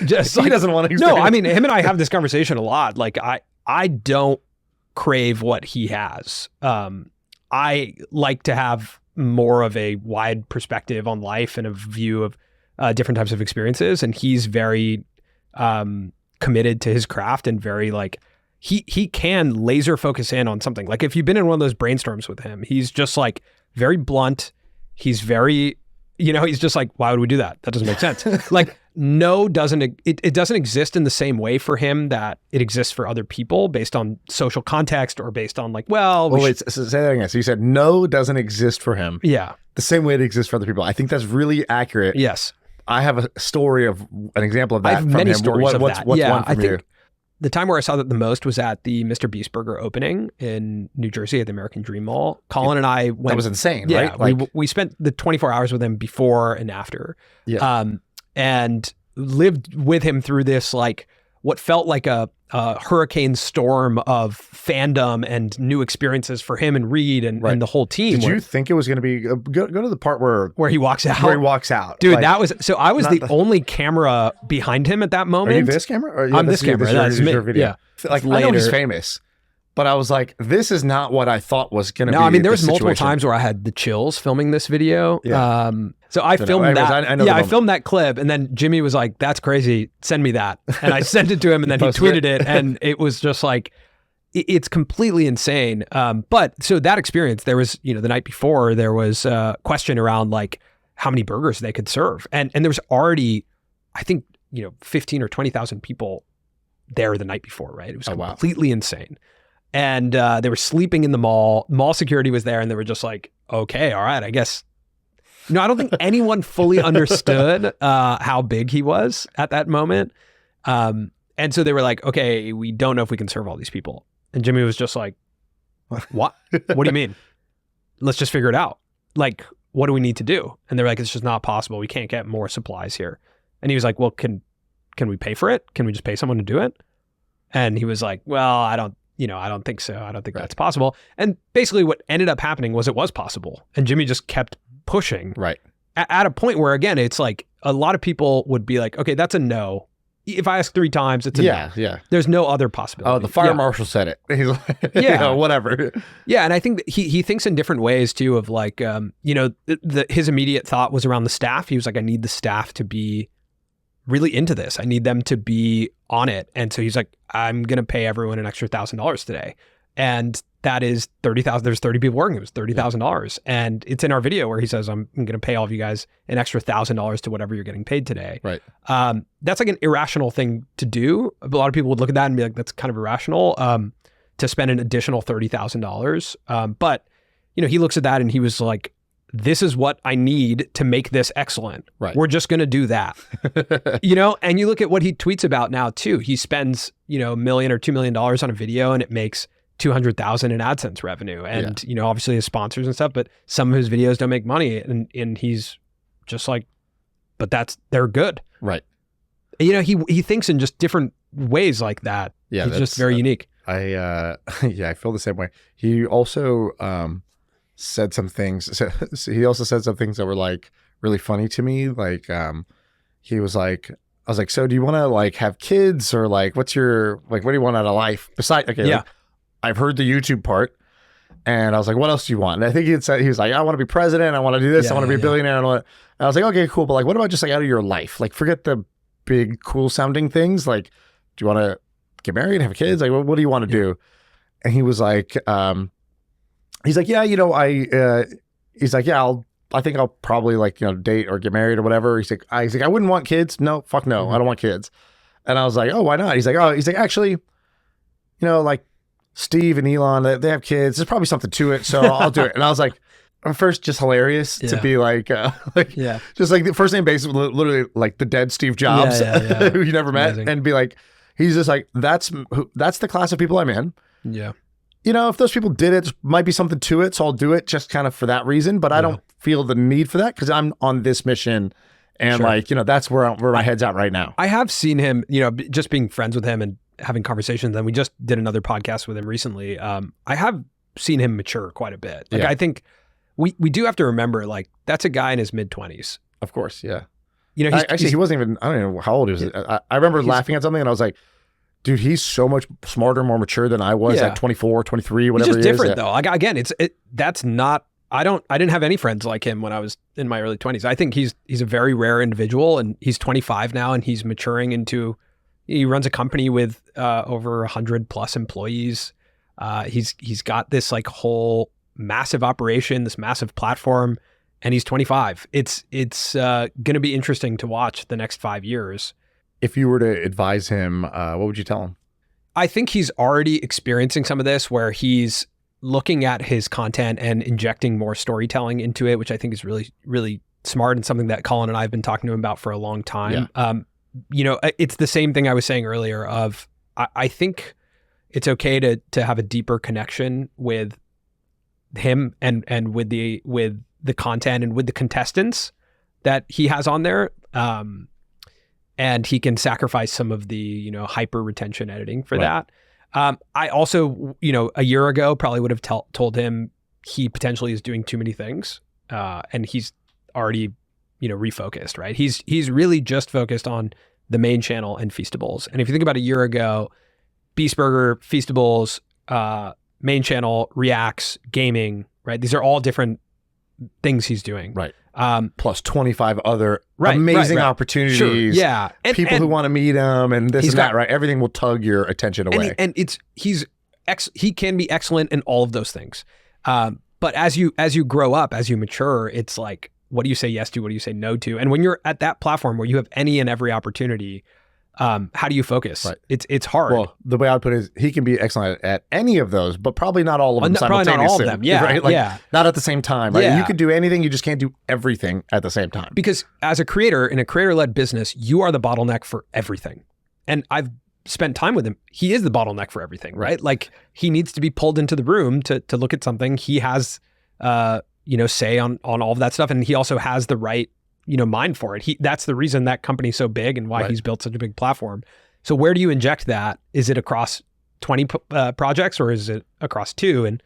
Just he doesn't want to experience. No, I mean, him and I have this conversation a lot. Like I don't crave what he has. I like to have more of a wide perspective on life and a view of different types of experiences. And he's very committed to his craft and very like, he can laser focus in on something. Like if you've been in one of those brainstorms with him, he's just like very blunt. He's very, he's just like, why would we do that? That doesn't make sense. Like it doesn't exist in the same way for him that it exists for other people based on social context or based on like, wait, say that again. So you said no doesn't exist for him. Yeah. The same way it exists for other people. I think that's really accurate. Yes. I have a story of an example of that. I have many stories of that. What's one from you? The time where I saw that the most was at the MrBeast Burger opening in New Jersey at the American Dream Mall. Colin and I went. That was insane, right? Like, we spent the 24 hours with him before and after. Yeah. And lived with him through this, like what felt like a hurricane storm of fandom and new experiences for him and Reed and the whole team. Did you think it was going to be, go to the part where he walks out? Where he walks out. Dude, I was the only camera behind him at that moment. Are you this camera? Or I'm this camera. That's me. Your video. Yeah. Like I know he's famous, but I was like, this is not what I thought was going to be. No, I mean, there was multiple times where I had the chills filming this video. Yeah. So I filmed that. I filmed that clip, and then Jimmy was like, "That's crazy. Send me that." And I sent it to him, and then he tweeted it, and it was just like, it's completely insane. But so that experience, there was, the night before, there was a question around like how many burgers they could serve, and there was already, I think, 15 or 20,000 people there the night before, right? It was completely insane. And they were sleeping in the mall. Mall security was there, and they were just like, okay, all right, I guess. I don't think anyone fully understood how big he was at that moment. And so they were like, okay, we don't know if we can serve all these people. And Jimmy was just like, what? What do you mean? Let's just figure it out. Like, what do we need to do? And they're like, it's just not possible. We can't get more supplies here. And he was like, well, can we pay for it? Can we just pay someone to do it? And he was like, well, I don't think so. I don't think that's possible. And basically what ended up happening was it was possible. And Jimmy just kept pushing. Right. At a point where, again, it's like a lot of people would be like, okay, that's a no. if I ask 3 times, it's a no. Yeah. There's no other possibility. Oh, the fire marshal said it. He's like, Yeah. whatever. Yeah, and I think that he thinks in different ways too. Of like, his immediate thought was around the staff. He was like, I need the staff to be really into this. I need them to be on it. And so he's like, I'm gonna pay everyone an extra $1,000 today, and that is 30,000. There's 30 people working. It was $30,000, and it's in our video where he says, I'm going to pay all of you guys an extra $1,000 to whatever you're getting paid today. Right. That's like an irrational thing to do. A lot of people would look at that and be like, that's kind of irrational to spend an additional $30,000. But he looks at that and he was like, this is what I need to make this excellent. Right. We're just going to do that. And you look at what he tweets about now too. He spends, $1 million or $2 million on a video and it makes 200,000 in AdSense revenue, and obviously his sponsors and stuff, but some of his videos don't make money, and he's just like, but they're good, right? He thinks in just different ways like that. Yeah, he's just very unique. I feel the same way. He also said some things. So he also said some things that were like really funny to me. Like he was like, I was like, so do you want to like have kids, or like what do you want out of life besides? Okay, yeah. Like, I've heard the YouTube part, and I was like, what else do you want? And I think he was like, I want to be president. I want to do this. I want to be a billionaire. And I was like, okay, cool. But like, what about just like out of your life? Like, forget the big, cool sounding things. Like, do you want to get married, have kids? Like, what do you want to do? And he was like, he's like, yeah, he's like, yeah, I think I'll probably like, date or get married or whatever. He's like, I wouldn't want kids. No, fuck no. I don't want kids. And I was like, oh, why not? He's like, actually, like, Steve and Elon, they have kids. There's probably something to it, so I'll do it. And I was like, at first, just hilarious to be like, just like the first name basis, literally like the dead Steve Jobs, who you never met, and be like, he's just like, that's the class of people I'm in. Yeah. If those people did it, there might be something to it, so I'll do it just kind of for that reason. But I don't feel the need for that because I'm on this mission, and that's where my head's at right now. I have seen him, just being friends with him and having conversations, and we just did another podcast with him recently. I have seen him mature quite a bit. Like, I think we do have to remember, like, that's a guy in his mid-20s. Of course, yeah. Actually, he wasn't even, I don't know how old he was. I remember laughing at something and I was like, dude, he's so much smarter, more mature than I was at 24, 23, whatever. He's just different though. Like, again, that's not, I didn't have any friends like him when I was in my early 20s. I think he's a very rare individual, and he's 25 now, and he's maturing into, he runs a company with over 100 plus employees. He's got this like whole massive operation, this massive platform, and he's 25. It's going to be interesting to watch the next 5 years. If you were to advise him, what would you tell him? I think he's already experiencing some of this, where he's looking at his content and injecting more storytelling into it, which I think is really, really smart, and something that Colin and I have been talking to him about for a long time. Yeah. It's the same thing I was saying earlier of, I think it's okay to have a deeper connection with him and with the content and with the contestants that he has on there. And he can sacrifice some of the, hyper retention editing for that. I also, a year ago probably would have told him he potentially is doing too many things. And he's already, refocused, right? He's really just focused on the main channel and Feastables. And if you think about a year ago, Beast Burger, Feastables, main channel, Reacts, gaming, right? These are all different things he's doing. Right. Plus 25 other amazing opportunities. Sure. Yeah. People who want to meet him and this and that, right? Everything will tug your attention away. And he can be excellent in all of those things. But as you grow up, as you mature, it's like, what do you say yes to? What do you say no to? And when you're at that platform where you have any and every opportunity, how do you focus? Right. It's hard. Well, the way I would put it is he can be excellent at any of those, but probably not all of them simultaneously. Probably not all of them. Yeah. Right? Like, not at the same time. Right? Yeah. You could do anything. You just can't do everything at the same time. Because as a creator in a creator-led business, you are the bottleneck for everything. And I've spent time with him. He is the bottleneck for everything, right? Like, he needs to be pulled into the room to look at something. He has, say on all of that stuff. And he also has the right, mind for it. That's the reason that company's so big and why he's built such a big platform. So where do you inject that? Is it across 20 projects, or is it across 2? And,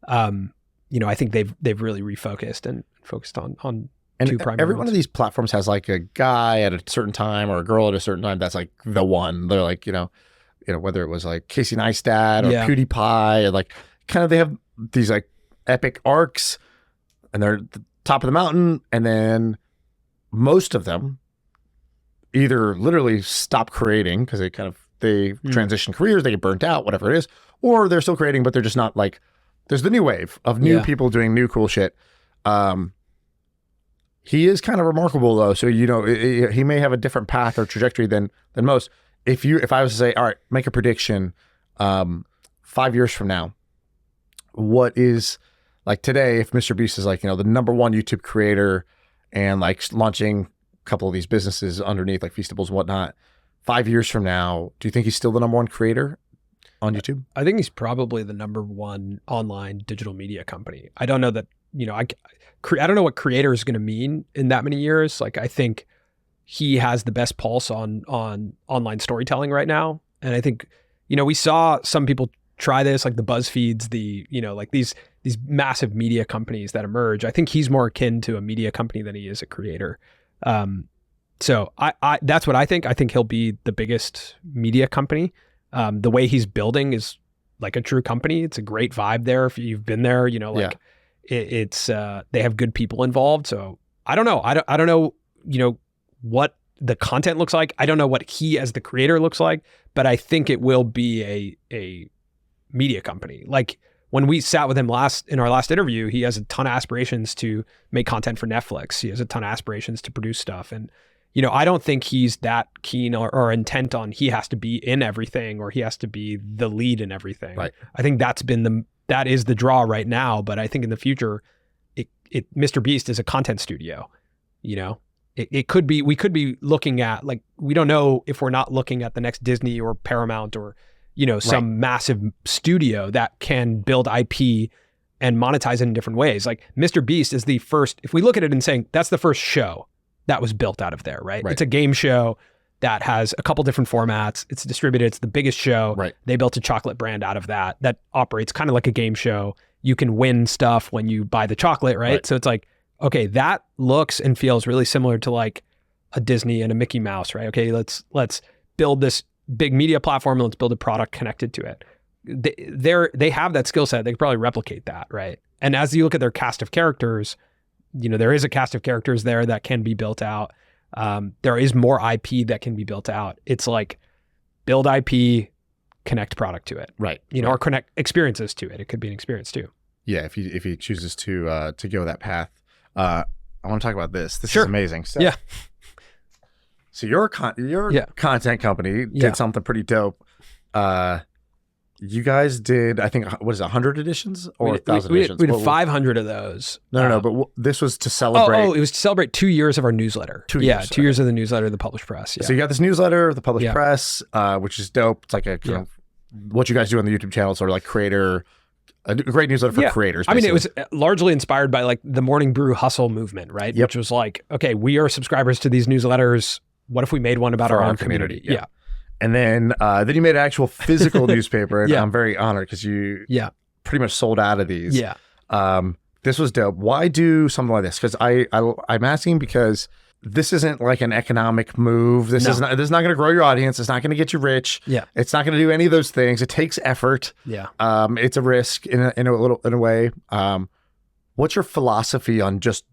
I think they've really refocused and focused on And two primary every one ones. of these platforms has like a guy at a certain time or a girl at a certain time that's like the one. They're like, whether it was like Casey Neistat or PewDiePie, or like kind of they have these like epic arcs, and they're at the top of the mountain, and then most of them either literally stop creating because they transition careers, they get burnt out, whatever it is, or they're still creating, but they're just not like, there's the new wave of new people doing new cool shit. He is kind of remarkable though. So, he may have a different path or trajectory than most. If I was to say, all right, make a prediction, 5 years from now, what is like today, if MrBeast is like, the number one YouTube creator and like launching a couple of these businesses underneath like Feastables and whatnot, 5 years from now, do you think he's still the number one creator on YouTube? I think he's probably the number one online digital media company. I don't know that, I don't know what creator is going to mean in that many years. Like, I think he has the best pulse on online storytelling right now. And I think, we saw some people try this, like the BuzzFeeds, like these massive media companies that emerge. I think he's more akin to a media company than he is a creator. So I that's what I think. I think he'll be the biggest media company. The way he's building is like a true company. It's a great vibe there. If you've been there, it's they have good people involved. So I don't know. I don't know, what the content looks like. I don't know what he as the creator looks like, but I think it will be a media company. Like when we sat with him in our last interview, he has a ton of aspirations to make content for Netflix. He has a ton of aspirations to produce stuff. And, I don't think he's that keen or intent on he has to be in everything or he has to be the lead in everything. Right. I think that is the draw right now. But I think in the future, MrBeast is a content studio, It could be, we could be looking at, like, we don't know if we're not looking at the next Disney or Paramount or, some massive studio that can build IP and monetize it in different ways. Like MrBeast is the first, if we look at it and saying that's the first show that was built out of there, right? It's a game show that has a couple different formats. It's distributed. It's the biggest show. Right. They built a chocolate brand out of that operates kind of like a game show. You can win stuff when you buy the chocolate, right? So it's like, okay, that looks and feels really similar to like a Disney and a Mickey Mouse, right? Okay, let's build this big media platform and let's build a product connected to it. They have that skill set. They could probably replicate that, right? And as you look at their cast of characters, there is a cast of characters there that can be built out. There is more IP that can be built out. It's like build IP, connect product to it, right? Or connect experiences to it. It could be an experience too. Yeah, if he chooses to go that path. I want to talk about this. This Sure. is amazing. So, yeah. So your content company did something pretty dope. You guys did, I think, what is it, 100 editions or 1,000 editions? We did 500 of those. No. But this was to celebrate. Oh, it was to celebrate 2 years of our newsletter. 2 years. Yeah, 2 years of the newsletter, the Published Press. Yeah. So you got this newsletter, the Published Press, which is dope. It's like a kind of what you guys do on the YouTube channel, sort of like a great newsletter for creators. Basically. I mean, it was largely inspired by like the Morning Brew hustle movement, right? Yep. Which was like, okay, we are subscribers to these newsletters. What if we made one about our own community? Yeah. And then you made an actual physical newspaper, and I'm very honored because you pretty much sold out of these. Yeah. This was dope. Why do something like this? Because I'm asking because this isn't like an economic move. This is not going to grow your audience. It's not going to get you rich. Yeah. It's not going to do any of those things. It takes effort. Yeah. It's a risk in a way. What's your philosophy on just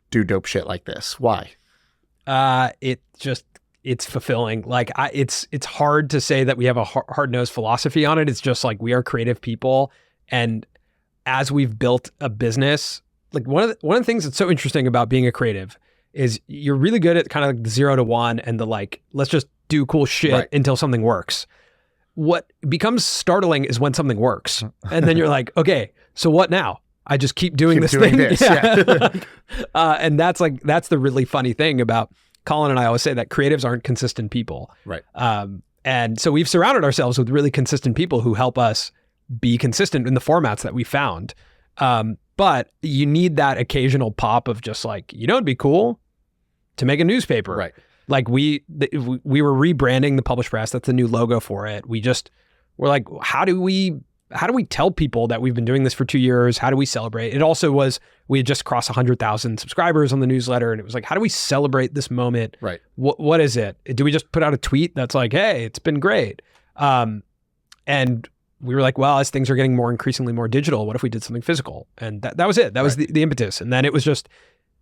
do dope shit like this? Why? It's fulfilling. Like it's hard to say that we have a hard-nosed philosophy on it. It's just like we are creative people, and as we've built a business, like one of the things that's so interesting about being a creative is you're really good at kind of like the 0 to 1 and the like, let's just do cool shit until something works. What becomes startling is when something works, and then you're like, okay, so what now? I just keep doing this thing. And that's the really funny thing about Colin and I always say that creatives aren't consistent people. Right. And so we've surrounded ourselves with really consistent people who help us be consistent in the formats that we found. But you need that occasional pop of just like, it'd be cool to make a newspaper. Right. Like we were rebranding the Published Press. That's the new logo for it. We're like, how do we how do we tell people that we've been doing this for 2 years? How do we celebrate? It also was, we had just crossed 100,000 subscribers on the newsletter. And it was like, how do we celebrate this moment? Right. What is it? Do we just put out a tweet that's like, hey, it's been great? And we were like, well, as things are getting increasingly more digital, what if we did something physical? And that was it. That was the impetus. And then it was just,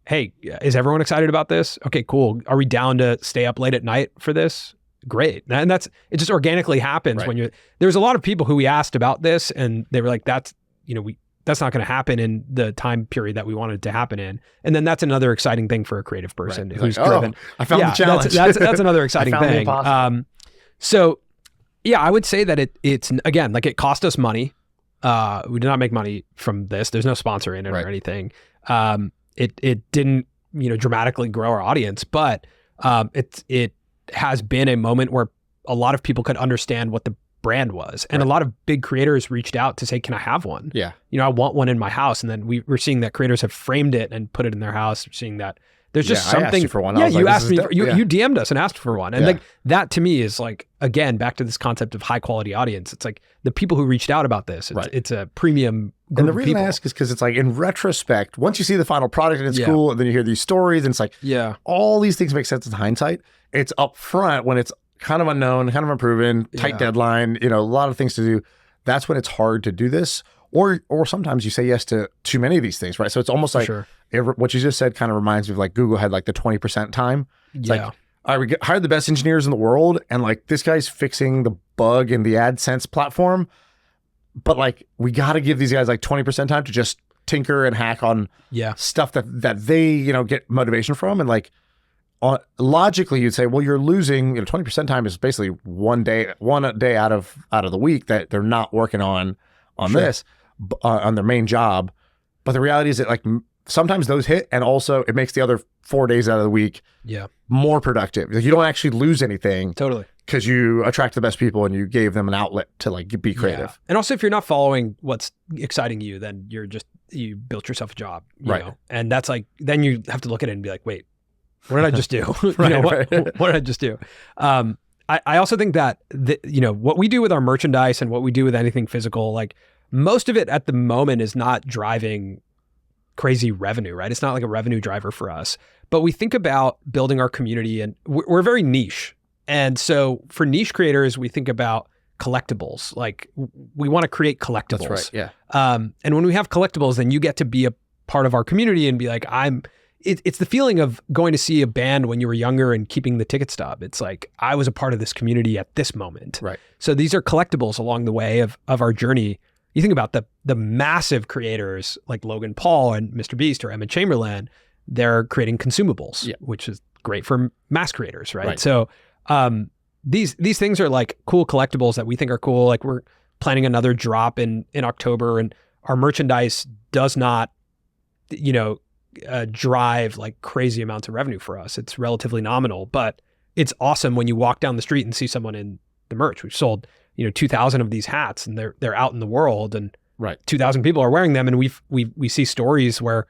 hey, is everyone excited about this? Okay, cool. Are we down to stay up late at night for this? Great. And it just organically happens when there's a lot of people who we asked about this and they were like, that's not going to happen in the time period that we wanted it to happen in. And then that's another exciting thing for a creative person who's driven. I found the challenge. That's another exciting I found thing. The impossible. So yeah, I would say that it's again, like it cost us money. We did not make money from this. There's no sponsor in it or anything. It didn't, dramatically grow our audience, but it has been a moment where a lot of people could understand what the brand was. And a lot of big creators reached out to say, can I have one? Yeah. I want one in my house. And then we're seeing that creators have framed it and put it in their house. We're seeing that there's just something. I asked you for one. Yeah, you asked me. You DM'd us and asked for one. And like that to me is like, again, back to this concept of high quality audience. It's like the people who reached out about this. It's a premium group And the reason of people. I ask is because it's like in retrospect, once you see the final product and it's cool, and then you hear these stories and it's like, all these things make sense in hindsight. It's up front when it's kind of unknown, kind of unproven, tight deadline, a lot of things to do. That's when it's hard to do this. Or sometimes you say yes to too many of these things, right? So it's almost like what you just said kind of reminds me of like Google had like the 20% time. It's like, all right, we hired the best engineers in the world and like this guy's fixing the bug in the AdSense platform. But like we got to give these guys like 20% time to just tinker and hack on stuff that they, get motivation from. And like logically you'd say, well, you're losing, 20% time is basically one day out of the week that they're not working on this, on their main job. But the reality is that like sometimes those hit, and also it makes the other 4 days out of the week more productive. Like you don't actually lose anything. Totally. Because you attract the best people and you gave them an outlet to like be creative. Yeah. And also if you're not following what's exciting you, then you built yourself a job, you know? And that's like, then you have to look at it and be like, wait, what did I just do? What did I just do? I also think that what we do with our merchandise and what we do with anything physical, like most of it at the moment is not driving crazy revenue, right? It's not like a revenue driver for us, but we think about building our community and we're very niche. And so for niche creators, we think about collectibles. Like we want to create collectibles. That's right. Yeah. And when we have collectibles, then you get to be a part of our community and be like, it's the feeling of going to see a band when you were younger and keeping the ticket stub. It's like, I was a part of this community at this moment. Right. So these are collectibles along the way of our journey. You think about the massive creators like Logan Paul and MrBeast or Emma Chamberlain, they're creating consumables, which is great for mass creators, right? So these things are like cool collectibles that we think are cool. Like we're planning another drop in October, and our merchandise does not, drive like crazy amounts of revenue for us. It's relatively nominal, but it's awesome when you walk down the street and see someone in the merch. We've sold 2,000 of these hats, and they're out in the world, and 2,000 people are wearing them, and we see stories where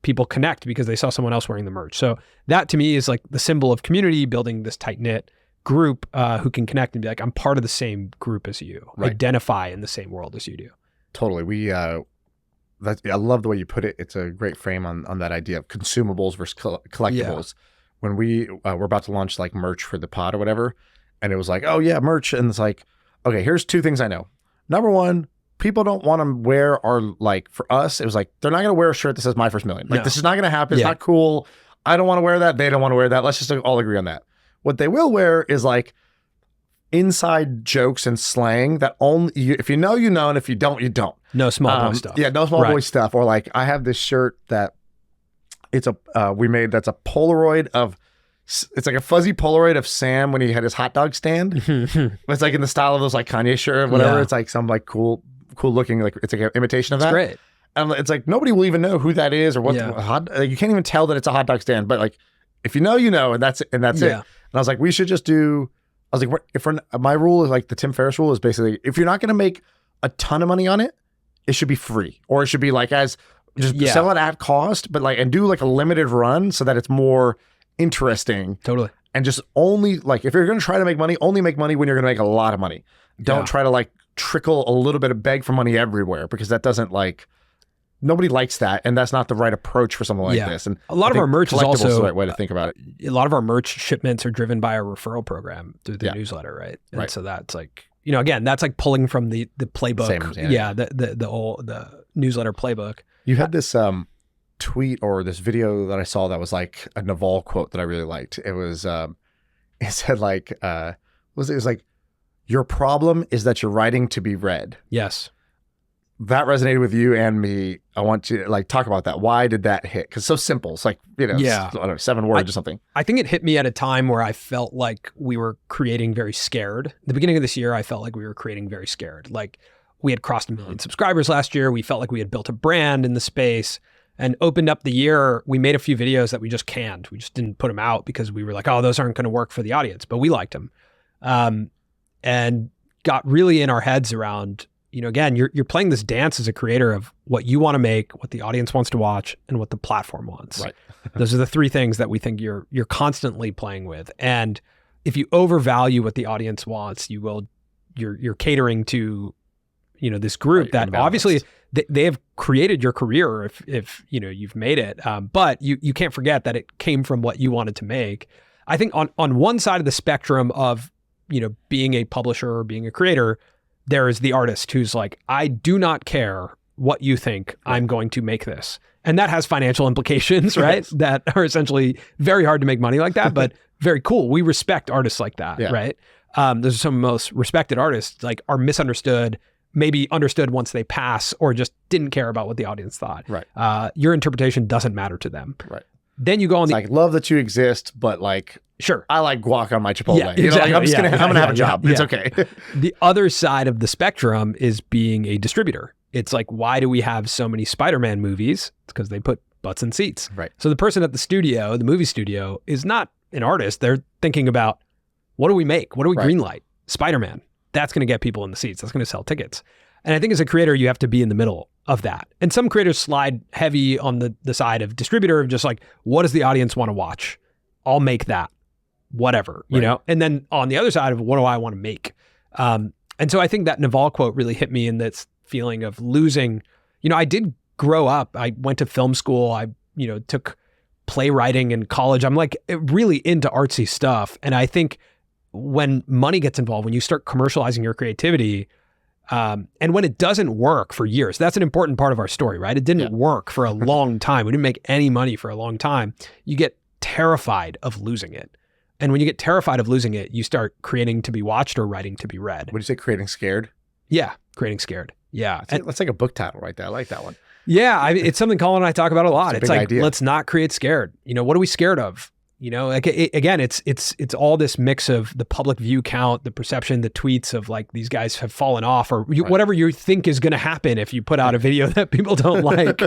people connect because they saw someone else wearing the merch. So that to me is like the symbol of community, building this tight knit group who can connect and be like, I'm part of the same group as you, identify in the same world as you do. Totally. I love the way you put it. It's a great frame on that idea of consumables versus collectibles. When we were about to launch like merch for the pod or whatever, and it was like, oh yeah, merch. And it's like, okay, here's two things I know. Number one, people don't want to wear our, like for us, it was like, they're not going to wear a shirt that says My First Million. Like this is not going to happen. It's not cool. I don't want to wear that. They don't want to wear that. Let's just all agree on that. What they will wear is like inside jokes and slang that only if you know, and if you don't, you don't. No small boy stuff. Yeah, no small boy stuff. Or like I have this shirt that it's we made that's a Polaroid of, it's like a fuzzy Polaroid of Sam when he had his hot dog stand. It's like in the style of those like Kanye shirt or whatever. It's like some like cool looking, like it's like an imitation of that. Great. And it's like nobody will even know who that is or what like, you can't even tell that it's a hot dog stand. But like if you know, and that's it. And I was like, we should just do. I was like, my rule is like the Tim Ferriss rule is basically if you're not going to make a ton of money on it, it should be free, or it should be like sell it at cost, but like and do like a limited run so that it's more interesting. Totally. And just only like if you're going to try to make money, only make money when you're going to make a lot of money. Don't try to like trickle a little bit of beg for money everywhere, because that doesn't nobody likes that, and that's not the right approach for something like this. And a lot of our merch is also the right way to think about it. A lot of our merch shipments are driven by our referral program through the newsletter, right? And so that's again, that's pulling from the playbook. The newsletter playbook. You had this tweet or this video that I saw that was like a Naval quote that I really liked. It was it said it was like, your problem is that you're writing to be read. Yes. That resonated with you and me. I want to talk about that. Why did that hit? Because it's so simple. It's I don't know, 7 words or something. I think it hit me at a time where I felt like we were creating very scared. The beginning of this year, I felt like we were creating very scared. Like we had crossed 1 million subscribers last year. We felt like we had built a brand in the space and opened up the year. We made a few videos that we just canned. We just didn't put them out because we were like, oh, those aren't going to work for the audience, but we liked them. And got really in our heads around, again, you're playing this dance as a creator of what you want to make, what the audience wants to watch, and what the platform wants. Right. Those are the 3 things that we think you're constantly playing with. And if you overvalue what the audience wants, you're catering to, this group that obviously they have created your career if you've made it. But you can't forget that it came from what you wanted to make. I think on one side of the spectrum of, being a publisher or being a creator, there is the artist who's like, I do not care what you think, I'm going to make this. And that has financial implications, right? That are essentially very hard to make money like that, but very cool. We respect artists like that, right? Those are some of the most respected artists, are misunderstood, maybe understood once they pass, or just didn't care about what the audience thought. Right. Your interpretation doesn't matter to them. Right. Then you go on love that you exist, but sure, I like guac on my Chipotle. Yeah, exactly. I'm gonna have a job. It's okay. The other side of the spectrum is being a distributor. It's why do we have so many Spider-Man movies? It's because they put butts in seats. Right. So the person at the studio, the movie studio, is not an artist. They're thinking about, what do we make? What do we greenlight? Spider-Man. That's going to get people in the seats. That's going to sell tickets. And I think as a creator, you have to be in the middle of that. And some creators slide heavy on the side of distributor of just what does the audience want to watch? I'll make that, whatever, And then on the other side of, what do I want to make? And so I think that Naval quote really hit me in this feeling of losing. I did grow up. I went to film school. I, took playwriting in college. I'm really into artsy stuff. And I think when money gets involved, when you start commercializing your creativity, and when it doesn't work for years, that's an important part of our story, right? It didn't work for a long time. We didn't make any money for a long time. You get terrified of losing it. And when you get terrified of losing it, you start creating to be watched or writing to be read. What do you say, creating scared? Yeah, creating scared. Yeah. That's like a book title right there. I like that one. Yeah, it's something Colin and I talk about a lot. It's idea. Let's not create scared. What are we scared of? Again, it's all this mix of the public view count, the perception, the tweets of these guys have fallen off, or whatever you think is going to happen if you put out a video that people don't like.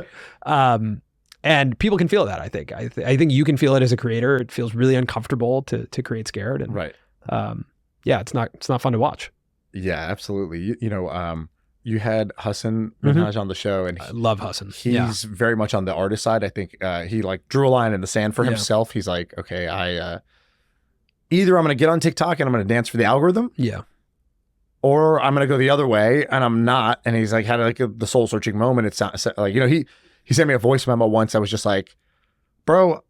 And people can feel that. I think you can feel it as a creator. It feels really uncomfortable to create scared, and it's not fun to watch. Yeah, absolutely. You had Hassan Minhaj on the show, and I love Hassan. He's very much on the artist side. I think he drew a line in the sand for himself. He's like, okay, either I'm going to get on TikTok and I'm going to dance for the algorithm, or I'm going to go the other way and I'm not. And he's had the soul searching moment. It's not he sent me a voice memo once. I was just like, bro,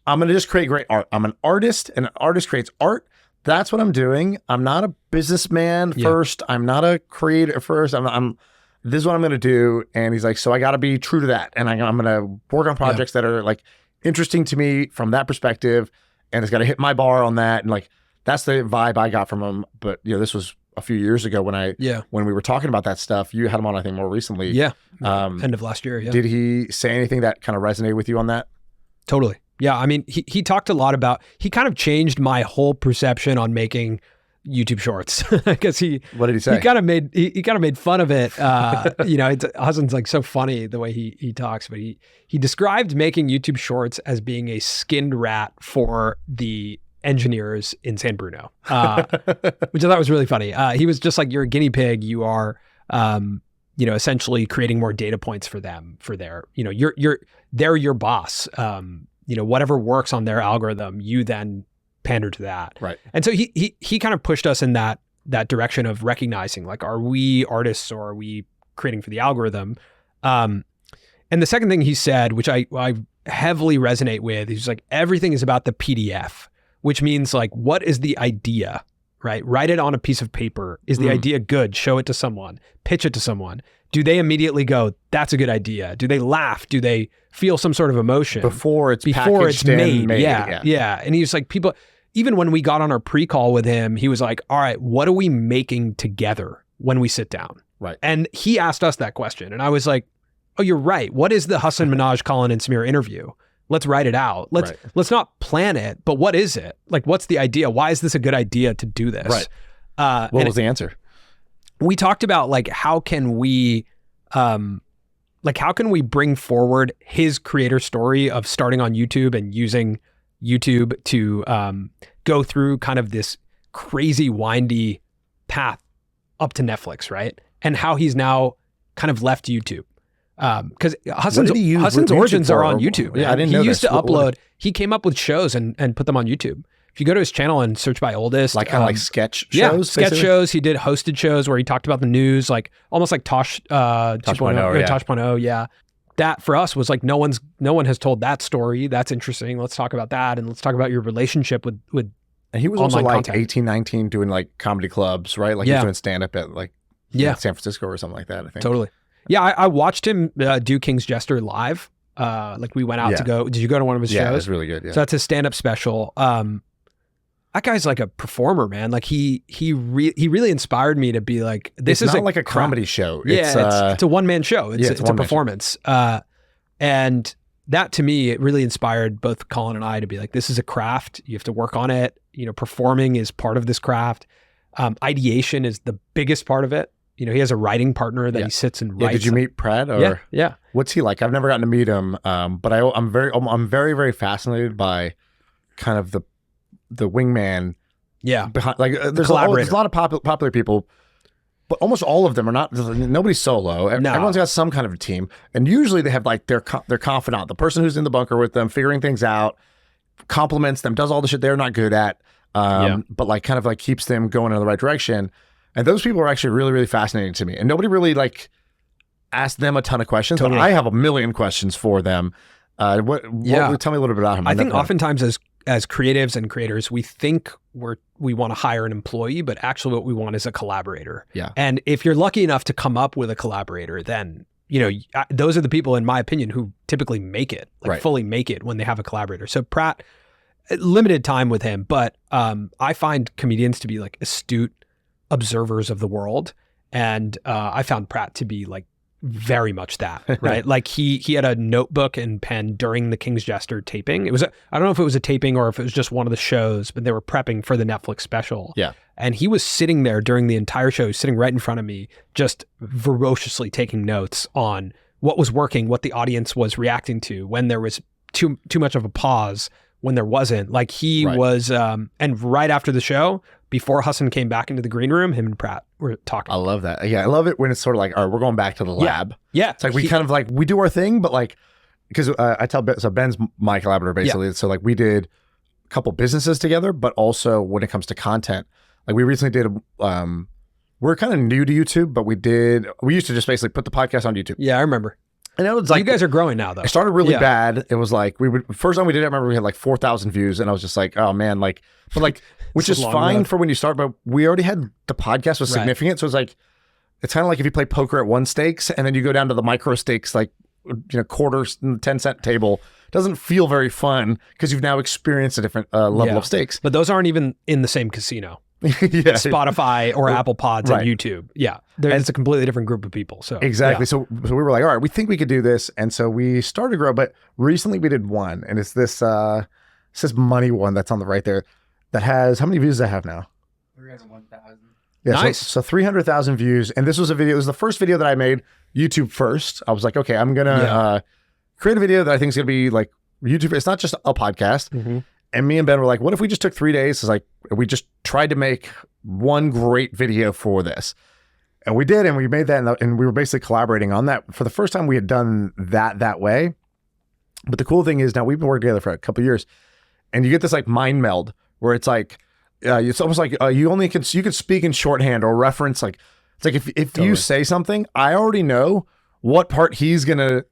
I'm going to just create great art. I'm an artist, and an artist creates art. That's what I'm doing. I'm not a businessman first. I'm not a creator first. This is what I'm going to do. And he's like, so I got to be true to that. And I'm going to work on projects that are interesting to me from that perspective. And it's got to hit my bar on that. And that's the vibe I got from him. But this was a few years ago when we were talking about that stuff. You had him on, I think, more recently. Yeah. End of last year. Yeah. Did he say anything that kind of resonated with you on that? Totally. Yeah, I mean, he talked a lot about, he kind of changed my whole perception on making YouTube shorts. Because what did he say? He kind of made fun of it. Hassan's so funny the way he talks, but he described making YouTube shorts as being a skinned rat for the engineers in San Bruno, which I thought was really funny. He was just like, you're a guinea pig. You are, essentially creating more data points for them, for their, they're your boss. Whatever works on their algorithm, you then pander to that. Right. And so he kind of pushed us in that direction of recognizing, like, are we artists or are we creating for the algorithm? And the second thing he said, which I heavily resonate with, he's like, everything is about the PDF, which means like, what is the idea, right? Write it on a piece of paper. Is the idea good? Show it to someone, pitch it to someone. Do they immediately go, that's a good idea? Do they laugh? Do they feel some sort of emotion? Before it's made. Yeah. And he's like, people, even when we got on our pre-call with him, he was like, all right, what are we making together when we sit down? Right. And he asked us that question. And I was like, oh, you're right. What is the Hassan Minhaj, Colin and Samir interview? Let's write it out. Let's not plan it, but what is it? Like, what's the idea? Why is this a good idea to do this? Right. What was the answer? We talked about like, how can we bring forward his creator story of starting on YouTube and using YouTube to go through kind of this crazy windy path up to Netflix, right? And how he's now kind of left YouTube. Because Hassan's origins are on YouTube. Yeah, I didn't know he used to upload. He came up with shows and put them on YouTube. If you go to his channel and search by oldest, like kind of like sketch shows, sketch shows. He did hosted shows where he talked about the news, like almost like Tosh 2.0, Tosh 0.0. Yeah, that for us was like no one has told that story. That's interesting. Let's talk about that, and let's talk about your relationship with. And he was also like content. 18, 19 doing like comedy clubs, right? Like he was doing stand up at like San Francisco or something like that. I think totally. Yeah, I watched him do King's Jester live. Like we went out to go. Did you go to one of his shows? Yeah, it was really good. Yeah. So that's his stand up special. That guy's like a performer, man. Like he really inspired me to be like, this is not like a comedy show. Yeah, it's a one man show. It's a performance. And that to me, it really inspired both Colin and I to be like, this is a craft. You have to work on it. You know, performing is part of this craft. Ideation is the biggest part of it. You know, he has a writing partner that he sits and writes. Did you meet Pratt? Or yeah. What's he like? I've never gotten to meet him, but I'm very, very fascinated by kind of the wingman. Yeah, behind, like there's a lot of popular people, but almost all of them are not. Nobody's solo. Everyone's got some kind of a team, and usually they have like their confidant, the person who's in the bunker with them, figuring things out, compliments them, does all the shit they're not good at, but like kind of like keeps them going in the right direction. And those people are actually really, really fascinating to me. And nobody really like asked them a ton of questions, but I have a million questions for them. Tell me a little bit about him. I think oftentimes as creatives and creators, we think we want to hire an employee, but actually what we want is a collaborator. Yeah. And if you're lucky enough to come up with a collaborator, then, you know, those are the people, in my opinion, who typically make it, like fully make it when they have a collaborator. So Pratt, limited time with him, but I find comedians to be like astute observers of the world. And I found Pratt to be like very much that, right? Like he had a notebook and pen during the King's Jester taping. I don't know if it was a taping or if it was just one of the shows, but they were prepping for the Netflix special. Yeah. And he was sitting there during the entire show, sitting right in front of me, just ferociously taking notes on what was working, what the audience was reacting to, when there was too much of a pause, when there wasn't. Like he was, and right after the show, before Hassan came back into the green room, him and Pratt were talking. I love that. Yeah, I love it when it's sort of like, all right, we're going back to the lab. Yeah. It's like we kind of like, we do our thing, but like, because I tell Ben, so Ben's my collaborator basically. Yeah. So like we did a couple businesses together, but also when it comes to content, like we recently did, we're kind of new to YouTube, but we used to just basically put the podcast on YouTube. Yeah, I remember. And it was like, you guys are growing now though. It started really bad. It was like, first time we did it, I remember we had like 4,000 views and I was just like, oh man, like, but like, which is fine for when you start, but we already had the podcast was significant. So it's like, it's kind of like if you play poker at 1 stakes and then you go down to the micro stakes, like, you know, quarters, 10-cent table. It doesn't feel very fun because you've now experienced a different level of stakes. But those aren't even in the same casino. Spotify or Apple Pods and YouTube. Yeah. It's a completely different group of people. So exactly. So we were like, all right, we think we could do this. And so we started to grow, but recently we did one, and it's this money one that's on the right there that has, how many views does that have now? 301,000. Yeah, nice. So 300,000 views. And this was a video, it was the first video that I made YouTube first. I was like, okay, I'm going to create a video that I think is going to be like YouTube. It's not just a podcast. Mm-hmm. And me and Ben were like, what if we just took 3 days? It's like, we just tried to make one great video for this. And we did, and we made that, and we were basically collaborating on that. For the first time, we had done that way. But the cool thing is now we've been working together for a couple of years, and you get this like mind meld where it's like, it's almost like you can speak in shorthand or reference. Like it's like if you say something, I already know what part he's gonna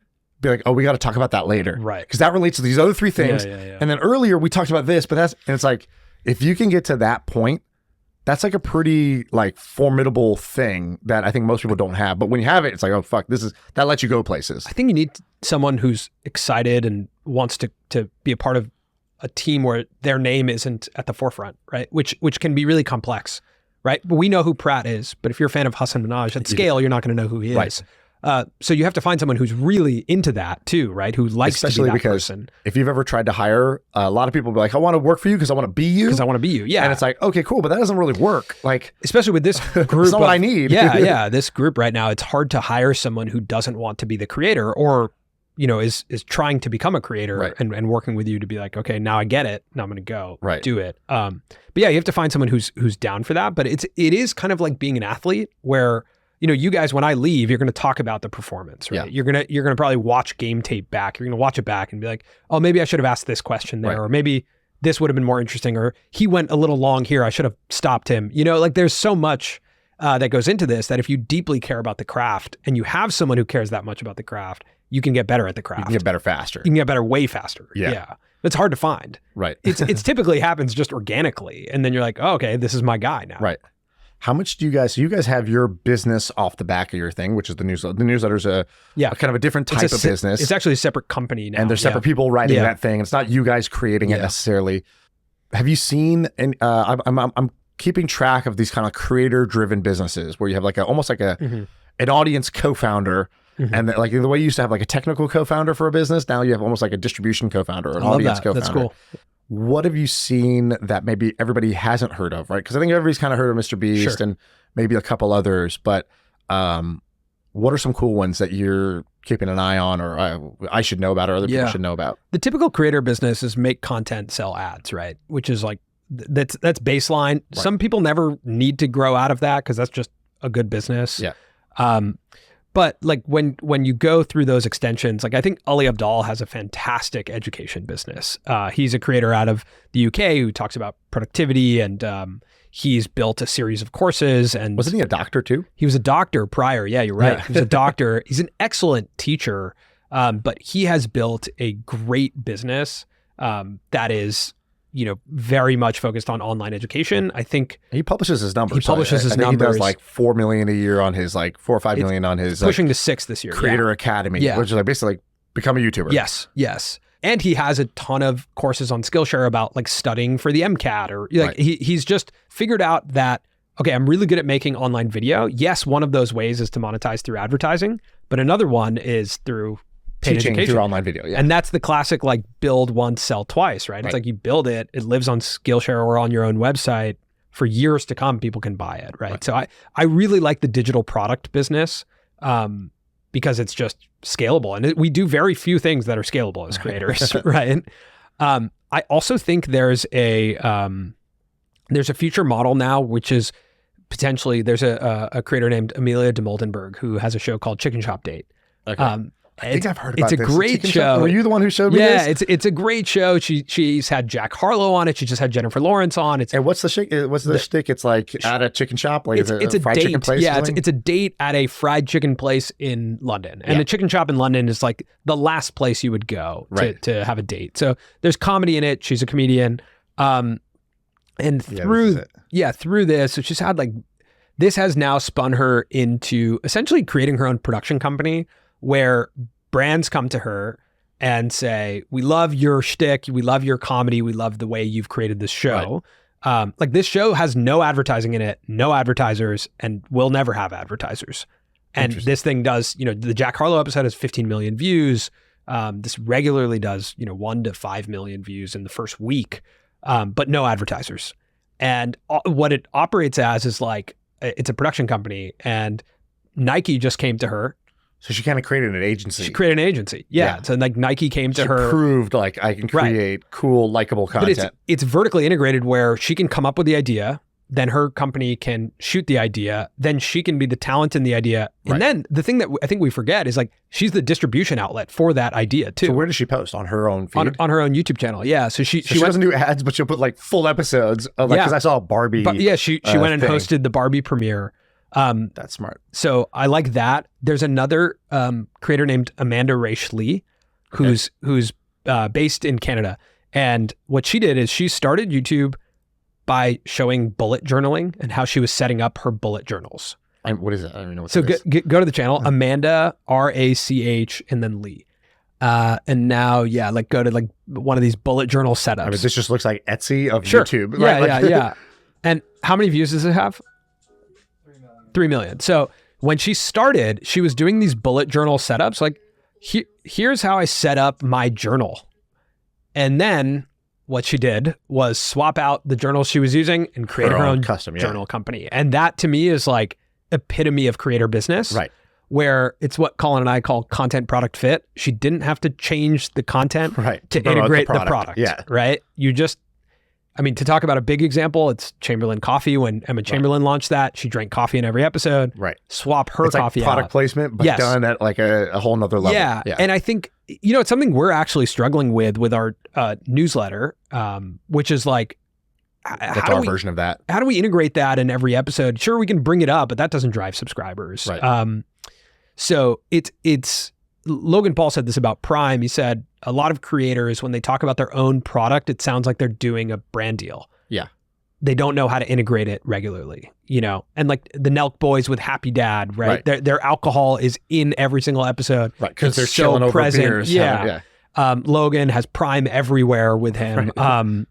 be like. Oh, we got to talk about that later, right? Because that relates to these other three things. And then earlier we talked about this, but and it's like if you can get to that point, that's like a pretty like formidable thing that I think most people don't have. But when you have it, it's like, oh fuck, that lets you go places. I think you need someone who's excited and wants to be a part of a team where their name isn't at the forefront, right? Which can be really complex, right? But we know who Pratt is, but if you're a fan of Hassan Minhaj at scale, you're not going to know who he is. So you have to find someone who's really into that too, right? Who likes to be that person. If you've ever tried to hire, a lot of people will be like, I want to work for you because I want to be you. Because I want to be you, yeah. And it's like, okay, cool, but that doesn't really work. Like, especially with this group. It's not what I need. Yeah. This group right now, it's hard to hire someone who doesn't want to be the creator or, is trying to become a creator and working with you to be like, okay, now I get it. Now I'm going to go do it. But yeah, you have to find someone who's down for that. But it is kind of like being an athlete where, you guys, when I leave, you're going to talk about the performance, right? Yeah. You're going to probably watch game tape back. You're going to watch it back and be like, oh, maybe I should have asked this question there, or maybe this would have been more interesting, or he went a little long here. I should have stopped him. Like there's so much that goes into this that if you deeply care about the craft and you have someone who cares that much about the craft, you can get better at the craft. You can get better faster. You can get better way faster. Yeah. It's hard to find. Right. It's typically happens just organically. And then you're like, oh, okay, this is my guy now. Right. How much do you guys have your business off the back of your thing, which is the newsletter. The newsletter's a kind of a different type of business. It's actually a separate company now. And there's separate people writing that thing. It's not you guys creating it necessarily. Have you seen, and I'm keeping track of these kind of creator driven businesses where you have like almost like an audience co-founder. And like the way you used to have like a technical co-founder for a business, now you have almost like a distribution co-founder or an audience co-founder. That's cool. What have you seen that maybe everybody hasn't heard of, right? Because I think everybody's kind of heard of MrBeast and maybe a couple others, but what are some cool ones that you're keeping an eye on, or I should know about, or other people should know about? The typical creator business is make content, sell ads, right? Which is like, that's baseline. Right. Some people never need to grow out of that because that's just a good business. Yeah. But like when you go through those extensions, like I think Ali Abdaal has a fantastic education business. He's a creator out of the UK who talks about productivity, and he's built a series of courses. And wasn't he a doctor too? He was a doctor prior. Yeah, you're right. He was a doctor. He's an excellent teacher, but he has built a great business that is, very much focused on online education. I think he publishes his numbers. He publishes his numbers. He does like 4 million a year on his like 4 or 5 million on his pushing to 6 this year. Creator Academy, which is like basically like become a YouTuber. Yes. And he has a ton of courses on Skillshare about like studying for the MCAT, or like he's just figured out that, okay, I'm really good at making online video. Yes, one of those ways is to monetize through advertising, but another one is through teaching through online video. Yeah. And that's the classic like build once, sell twice, right? It's like you build it, it lives on Skillshare or on your own website for years to come, people can buy it, right? So I really like the digital product business because it's just scalable. And we do very few things that are scalable as creators, right? I also think there's a future model now, which is potentially, there's a creator named Amelia de Moldenberg who has a show called Chicken Shop Date. Okay. I think I've heard about this. It's a great show. Were you the one who showed me this? Yeah, it's a great show. She's had Jack Harlow on it. She just had Jennifer Lawrence on it. And what's the shtick? It's like at a chicken shop, like it's a fried date. Chicken place. Yeah, it's a date at a fried chicken place in London. And the chicken shop in London is like the last place you would go to have a date. So there's comedy in it. She's a comedian. And through this, so she's had like, this has now spun her into essentially creating her own production company, where brands come to her and say, we love your shtick, we love your comedy, we love the way you've created this show. Right. Like this show has no advertising in it, no advertisers, and will never have advertisers. And this thing does, the Jack Harlow episode has 15 million views. This regularly does, 1 to 5 million views in the first week, but no advertisers. And what it operates as is like, it's a production company, and Nike just came to her. So she kind of created an agency. She created an agency. Yeah. So like Nike came to her. Proved like I can create cool, likable content. But it's vertically integrated where she can come up with the idea. then her company can shoot the idea. Then she can be the talent in the idea. And then the thing that I think we forget is like, she's the distribution outlet for that idea too. So where does she post? On her own feed? On her own YouTube channel. Yeah. So she doesn't do ads, but she'll put like full episodes of like, because I saw a Barbie. But yeah, she went and hosted the Barbie premiere. That's smart. So I like that. There's another creator named Amanda Raish Lee, who's based in Canada. And what she did is she started YouTube by showing bullet journaling and how she was setting up her bullet journals. What is that? I don't even know what so that is. Go to the channel, Amanda Rach and then Lee. And now, like go to like one of these bullet journal setups. I mean, this just looks like Etsy of YouTube. Yeah, right? yeah. And how many views does it have? 3 million. So when she started, she was doing these bullet journal setups. Like, here's how I set up my journal. And then what she did was swap out the journals she was using and create her own custom journal company. And that to me is like epitome of creator business. Right. Where it's what Colin and I call content product fit. She didn't have to change the content to integrate the product. Yeah. Right. To talk about a big example, it's Chamberlain Coffee. When Emma Chamberlain launched that, she drank coffee in every episode. Right. Swap her coffee like product placement, but done at like a whole nother level. Yeah. And I think, it's something we're actually struggling with our newsletter, which is like, that's our version of that. How do we integrate that in every episode? Sure, we can bring it up, but that doesn't drive subscribers. Right. So it's Logan Paul said this about Prime. He said a lot of creators, when they talk about their own product, it sounds like they're doing a brand deal. Yeah. They don't know how to integrate it regularly, and like the Nelk Boys with Happy Dad, right? Their alcohol is in every single episode. Right. Because they're so chilling present. Over beers. Yeah. Logan has Prime everywhere with him. Right.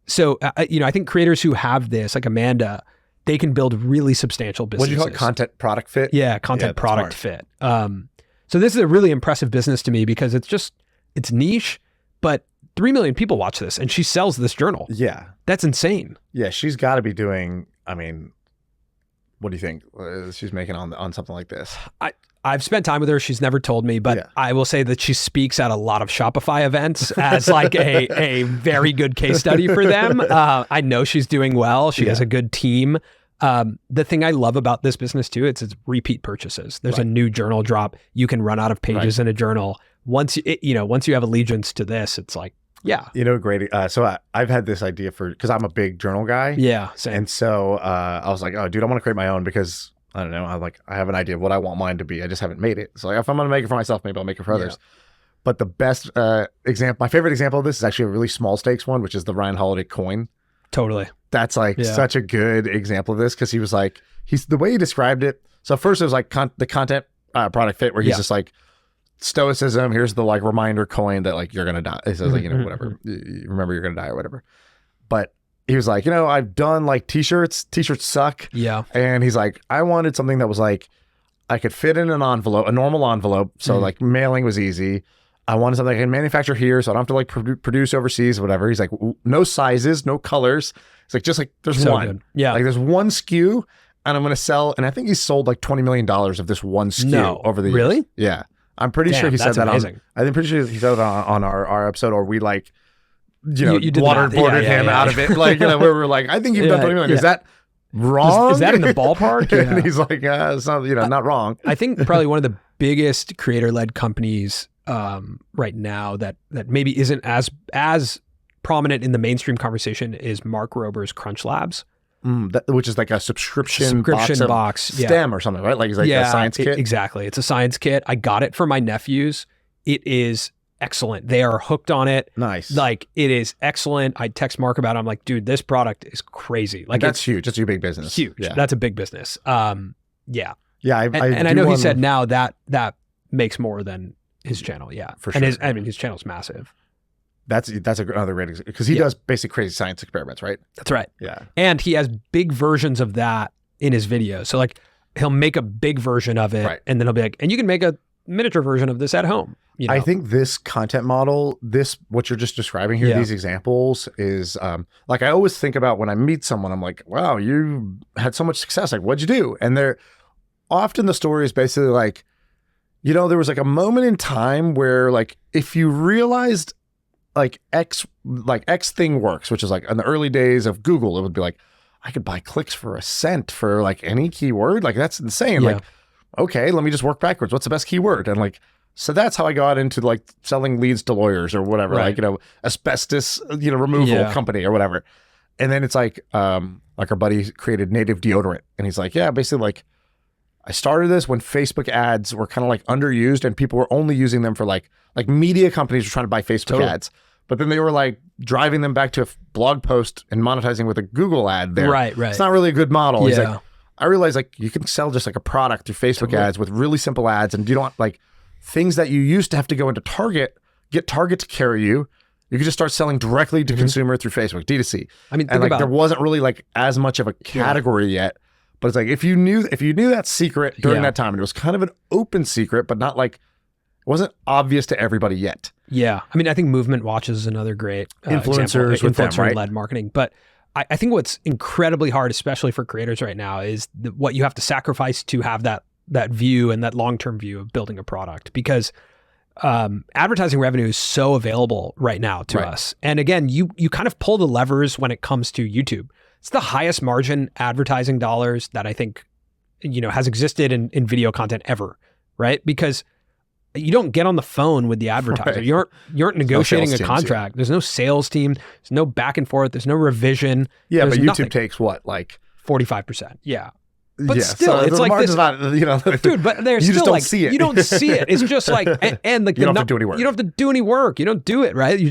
So I think creators who have this, like Amanda, they can build really substantial businesses. What do you call it? Content product fit? Yeah, content product fit. So this is a really impressive business to me because it's niche, but 3 million people watch this and she sells this journal. Yeah. That's insane. Yeah, she's got to be doing, what do you think she's making on something like this? I've spent time with her. She's never told me, but I will say that she speaks at a lot of Shopify events as like a very good case study for them. I know she's doing well. She has a good team. The thing I love about this business too, it's repeat purchases. There's a new journal drop. You can run out of pages in a journal. Once you have allegiance to this, it's like, great. So I've had this idea because I'm a big journal guy. Yeah, same. And so I was like, oh, dude, I want to create my own because I don't know. I have an idea of what I want mine to be. I just haven't made it. So if I'm going to make it for myself, maybe I'll make it for others. But the best example, my favorite example of this is actually a really small stakes one, which is the Ryan Holiday coin. Totally. That's like such a good example of this because he was like, the way he described it. So first it was like the content product fit where he's just like, stoicism, here's the like reminder coin that like you're gonna die. It says like, whatever, remember you're gonna die or whatever. But he was like, I've done like t-shirts suck. Yeah. And he's like, I wanted something that was like I could fit in an envelope, a normal envelope, so like mailing was easy. I wanted something I can manufacture here so I don't have to like produce overseas or whatever. He's like, no sizes, no colors. It's like just like there's so one. Good. Yeah. Like there's one SKU and I'm gonna sell, and I think he's sold like $20 million of this one SKU over the years. Really? Yeah. I'm pretty sure he said that amazing. I'm pretty sure he said it on our episode, or we like, you waterboarded him out of it. Like, where we're like, I think you've done 20 million. Is that wrong? Is that in the ballpark? And he's like, it's not, not wrong. I think probably one of the biggest creator-led companies right now that maybe isn't as prominent in the mainstream conversation is Mark Rober's Crunch Labs. Which is like a subscription box STEM or something, right? Like it's like a science kit. Exactly. It's a science kit. I got it for my nephews. It is excellent. They are hooked on it. Nice. Like it is excellent. I text Mark about it. I'm like, dude, this product is crazy. Like that's huge. That's your big business. Huge. Yeah. That's a big business. Yeah. Yeah. I know he said now that makes more than his channel. Yeah. For sure. And his channel's massive. That's another great example because he does basic crazy science experiments, right? That's right. Yeah. And he has big versions of that in his videos. So like he'll make a big version of it and then he'll be like, and you can make a miniature version of this at home. I think this content model, what you're just describing here, these examples is like, I always think about when I meet someone, I'm like, wow, you had so much success. Like, what'd you do? And they're often the story is basically like, there was like a moment in time where like, if you realized X thing works, which is like in the early days of Google, it would be like, I could buy clicks for a cent for like any keyword. Like that's insane. Yeah. Like, okay, let me just work backwards. What's the best keyword? And like, so that's how I got into like selling leads to lawyers or whatever, Right. like, you know, asbestos, you know, removal company or whatever. And then it's like our buddy created native deodorant. And he's like, yeah, basically like I started this when Facebook ads were kind of like underused and people were only using them for like media companies were trying to buy Facebook ads. But then they were like driving them back to a blog post and monetizing with a Google ad there. Right. It's not really a good model. He's Yeah. like, I realized like you can sell just like a product through Facebook ads with really simple ads, and you don't like things that you used to have to go into Target, get Target to carry you. You could just start selling directly to consumer through Facebook, D2C. I mean, and like there wasn't really like as much of a category yet. But it's like if you knew that secret during that time, and it was kind of an open secret, but not like it wasn't obvious to everybody yet. Yeah. I mean, I think Movement Watch is another great Influencers with them, right? Influencer-led marketing. But I think what's incredibly hard, especially for creators right now, is what you have to sacrifice to have that view and that long-term view of building a product. Because advertising revenue is so available right now to us. And again, you kind of pull the levers when it comes to YouTube. It's the highest margin advertising dollars that I think, you know, has existed in video content ever, right? Because you don't get on the phone with the advertiser. You aren't negotiating a contract. There's no sales team. There's no back and forth. There's no revision. Yeah, There's but YouTube nothing. takes what, like 45%. Yeah. But yeah, still, so it's the like margin's this, not, you know, dude. But there's you still just don't like see it. You don't see it. It's just like and like you don't have to do any work. You don't have to do any work. You don't do it, right? You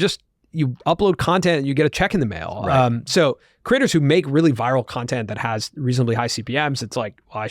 upload content and you get a check in the mail. Right. So creators who make really viral content that has reasonably high CPMs, it's like, well, I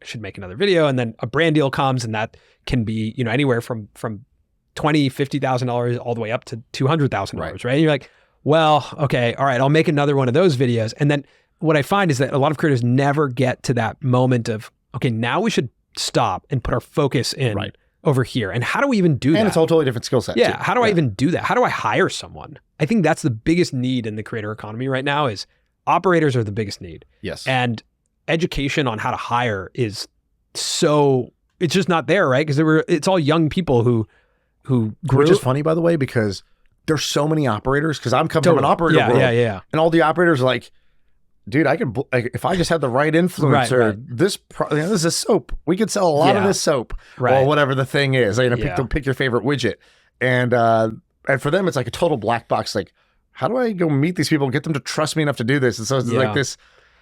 should make another video, and then a brand deal comes, and that can be, you know, anywhere from $20,000-$50,000 all the way up to $200,000, right? And you're like, well, okay, all right, I'll make another one of those videos. And then what I find is that a lot of creators never get to that moment of, okay, now we should stop and put our focus in over here. And how do we even do that? And it's a totally different skill set. Yeah. Too. How do I even do that? How do I hire someone? I think that's the biggest need in the creator economy right now. Is operators are the biggest need. Yes. And education on how to hire is so, it's just not there, right? Because it's all young people who grew. Which is funny, by the way, because there's so many operators, because I'm coming from an operator world. Yeah. And all the operators are like, dude, I could, like, if I just had the right influencer, this is a soap. We could sell a lot of this soap or whatever the thing is. You know, pick your favorite widget. And for them, it's like a total black box. Like, how do I go meet these people and get them to trust me enough to do this? And so it's like this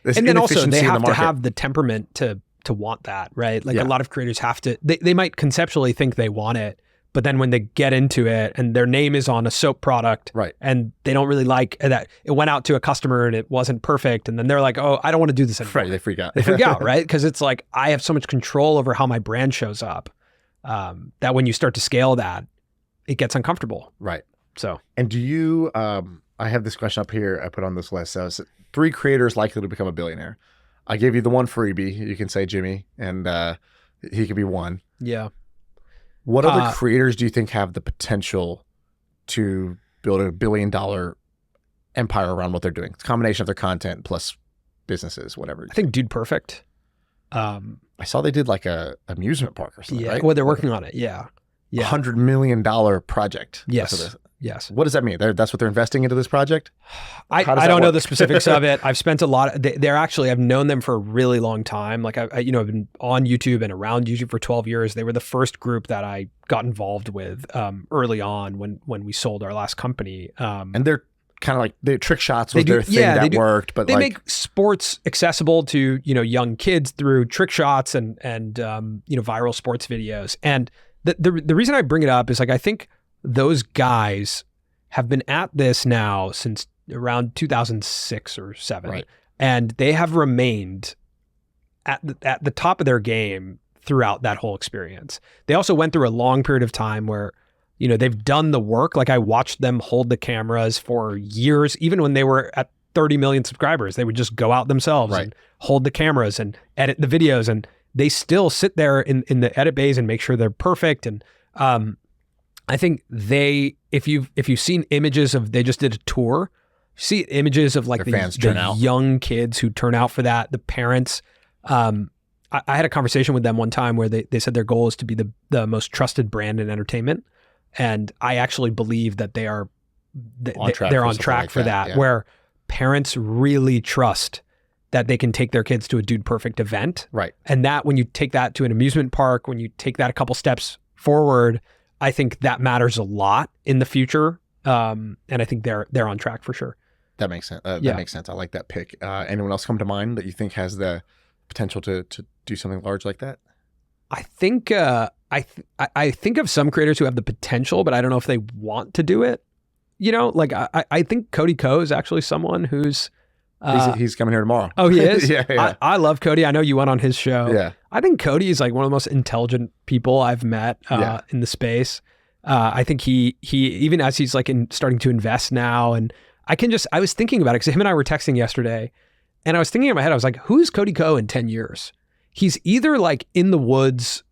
and then also they have the to have the temperament to want that, right? Like a lot of creators have to, they might conceptually think they want it, but then when they get into it and their name is on a soap product, and they don't really like that, it went out to a customer and it wasn't perfect, and then they're like, oh, I don't want to do this anymore. Right, they freak out. They freak out, right? Because it's like, I have so much control over how my brand shows up, that when you start to scale that, it gets uncomfortable. Right. So. And do you, I have this question up here I put on this list. So it's 3 creators likely to become a billionaire. I gave you the one freebie. You can say Jimmy, and he could be one. Yeah. What other creators do you think have the potential to build a $1 billion empire around what they're doing? It's a combination of their content plus businesses, whatever. I think Dude Perfect. I saw they did like a amusement park or something, right? Well, they're working on it. Yeah. $100 million project. Yes. Yes. What does that mean? That's what they're investing into this project? I don't know the specifics of it. I've spent a lot. They're actually, I've known them for a really long time. Like I've been on YouTube and around YouTube for 12 years. They were the first group that I got involved with early on when we sold our last company. And they're kind of like the trick shots was their thing that worked, but they make sports accessible to young kids through trick shots and viral sports videos. And the reason I bring it up is like I think those guys have been at this now since around 2006 or 7, and they have remained at the top of their game throughout that whole experience. They also went through a long period of time where they've done the work. Like I watched them hold the cameras for years, even when they were at 30 million subscribers. They would just go out themselves and hold the cameras and edit the videos, and they still sit there in the edit bays and make sure they're perfect. And I think if you've seen images of, they just did a tour, you see images of like the young kids who turn out for that, the parents. I had a conversation with them one time where they said their goal is to be the most trusted brand in entertainment. And I actually believe that they're on track for that. Where parents really trust that they can take their kids to a Dude Perfect event. Right. And that when you take that to an amusement park, when you take that a couple steps forward, I think that matters a lot in the future. And I think they're on track for sure. That makes sense. That makes sense. I like that pick. Anyone else come to mind that you think has the potential to do something large like that? I think I think of some creators who have the potential, but I don't know if they want to do it. You know, like I think Cody Ko is actually someone who's he's coming here tomorrow. Oh, he is? Yeah. I love Cody. I know you went on his show. Yeah. I think Cody is like one of the most intelligent people I've met in the space. I think he even as he's like starting to invest now, and I was thinking about it because him and I were texting yesterday, and I was thinking in my head, I was like, who's Cody Ko in 10 years? He's either like in the woods,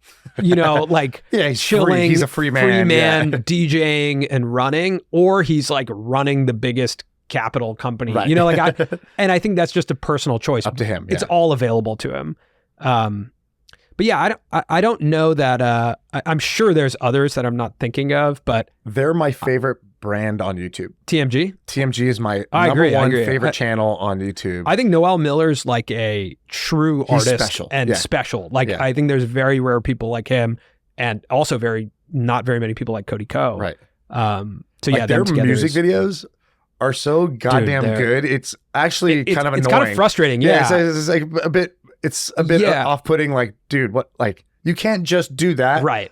you know, like he's chilling. Free. He's a free man, DJing and running, or he's like running the biggest capital company, you know, like and I think that's just a personal choice. Up to him. It's all available to him. But yeah, I don't know that, I'm sure there's others that I'm not thinking of, but they're my favorite brand on YouTube. TMG? TMG is my number one favorite channel on YouTube. I think Noel Miller's like a true artist and special. Like I think there's very rare people like him, and also not very many people like Cody Ko. Right. So like their music videos are so goddamn good. It's actually kind of annoying. It's kind of frustrating. Yeah. It's like a bit. It's a bit off-putting. Like, dude, what? Like, you can't just do that. Right.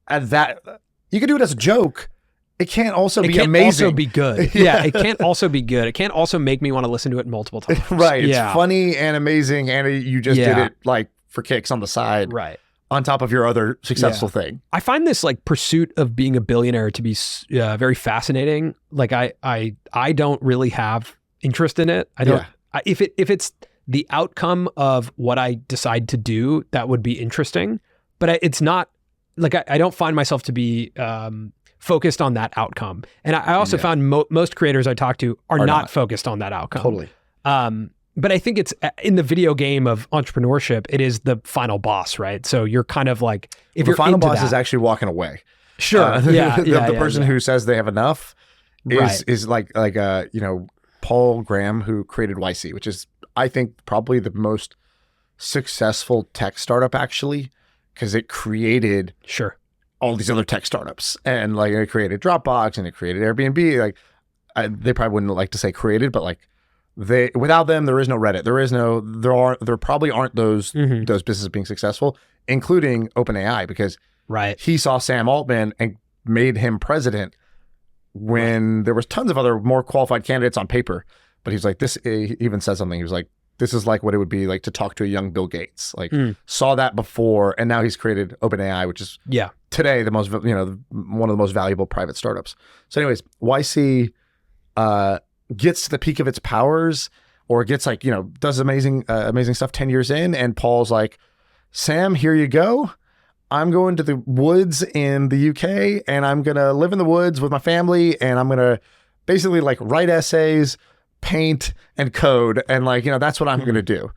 At that, you can do it as a joke. It can't also be amazing. It can't also be good. Yeah, it can't also be good. It can't also make me want to listen to it multiple times. Right. It's funny and amazing, and you just did it like for kicks on the side. Right. On top of your other successful thing. I find this like pursuit of being a billionaire to be very fascinating. Like I don't really have interest in it. I don't. If it's the outcome of what I decide to do, that would be interesting. But it's not like I don't find myself to be focused on that outcome. And I also found most creators I talk to are not focused on that outcome. Totally. But I think it's in the video game of entrepreneurship, it is the final boss, right? So you're kind of like, if you're the final boss is actually walking away. Sure. The person who says they have enough is like you know, Paul Graham, who created YC, which is, I think, probably the most successful tech startup actually, because it created all these other tech startups, and like it created Dropbox and it created Airbnb. Like they probably wouldn't like to say created, but like without them, there is no Reddit. There probably aren't those businesses being successful, including OpenAI, because he saw Sam Altman and made him president when there was tons of other more qualified candidates on paper. But he's like, he even said something. He was like, this is like what it would be like to talk to a young Bill Gates. Like saw that before, and now he's created OpenAI, which is today the most, you know, one of the most valuable private startups. So anyways, YC gets to the peak of its powers, or gets like, you know, does amazing stuff 10 years in, and Paul's like, Sam, here you go. I'm going to the woods in the UK, and I'm going to live in the woods with my family, and I'm going to basically like write essays, paint, and code, and like, you know, that's what I'm going to do.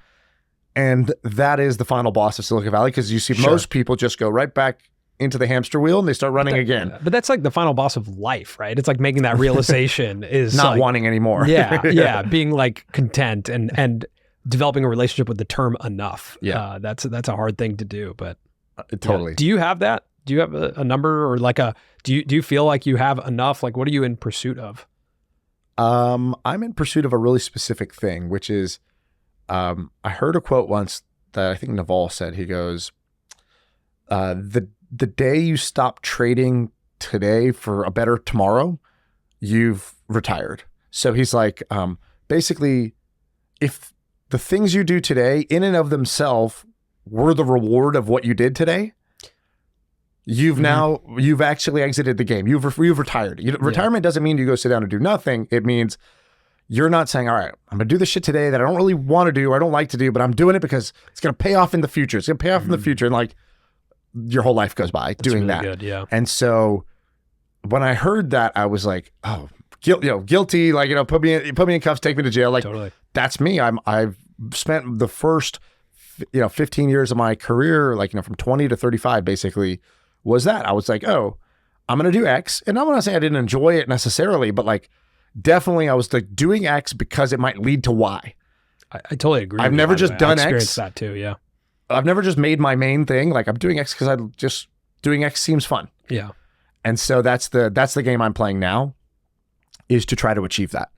And that is the final boss of Silicon Valley, because you see most people just go right back into the hamster wheel and they start running again. But that's like the final boss of life, right? It's like making that realization is not like, wanting anymore. Being like content and developing a relationship with the term enough. That's a hard thing to do, but totally. Do you have that? Do you have a number, or like do you feel like you have enough? Like, what are you in pursuit of? I'm in pursuit of a really specific thing, which is, I heard a quote once that I think Naval said. He goes, the day you stop trading today for a better tomorrow, you've retired. So he's like, basically, if the things you do today in and of themselves were the reward of what you did today, you've actually exited the game. You've retired. Retirement doesn't mean you go sit down and do nothing. It means you're not saying, all right, I'm going to do this shit today that I don't really want to do, or I don't like to do, but I'm doing it because it's going to pay off in the future. It's going to pay off in the future. And like, your whole life goes by doing really that. Good, And so when I heard that, I was like, oh, guilty. Like, you know, put me in cuffs, take me to jail. Like, that's me. I've spent the first, 15 years of my career, like, you know, from 20 to 35, basically, was that. I was like, oh, I'm going to do X. And I'm not saying I didn't enjoy it necessarily, but like, definitely I was like doing X because it might lead to Y. I totally agree. I've with never you, by the just way. done I experienced X. that too. Yeah. I've never just made my main thing. Like I'm doing X because I just doing X seems fun. Yeah. And so that's the game I'm playing now, is to try to achieve that,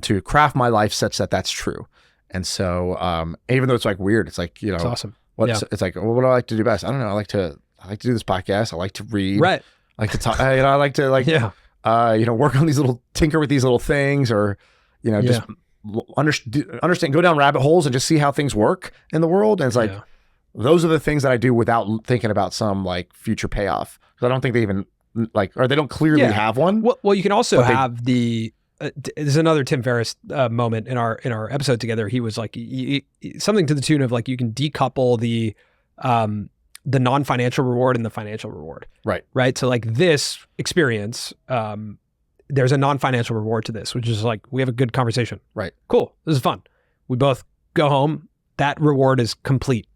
to craft my life such that that's true. And so even though it's like weird, it's like, you know, It's awesome. It's like, well, what do I like to do best? I don't know. I like to do this podcast. I like to read. Right. I like to talk. You know, I like to you know, work on these tinker with these little things, or, you know, just understand, go down rabbit holes and just see how things work in the world. And it's like, those are the things that I do without thinking about some like future payoff. Because I don't think they even like, or they don't clearly have one. Well, you can also have there's another Tim Ferriss moment in our episode together. He was like something to the tune of like, you can decouple the non-financial reward and the financial reward. Right. So like this experience, there's a non-financial reward to this, which is like, we have a good conversation. Right. Cool. This is fun. We both go home. That reward is complete.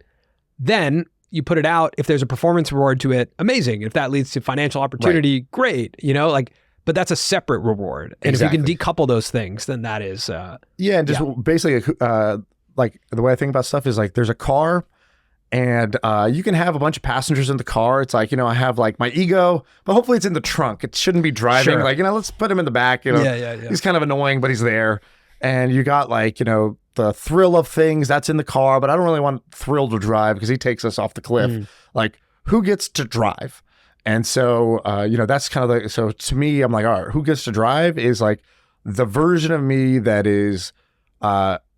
Then you put it out. If there's a performance reward to it, amazing. If that leads to financial opportunity, great. You know, like, but that's a separate reward. And if you can decouple those things, then that is and just basically like the way I think about stuff is like, there's a car, and you can have a bunch of passengers in the car. It's like, you know, I have like my ego, but hopefully it's in the trunk. It shouldn't be driving. Like, you know, let's put him in the back. You know, he's kind of annoying, but he's there. And you got like, you know, the thrill of things that's in the car, but I don't really want Thrill to drive because he takes us off the cliff. Like, who gets to drive? And so, you know, that's kind of so to me, I'm like, all right, who gets to drive is like the version of me that is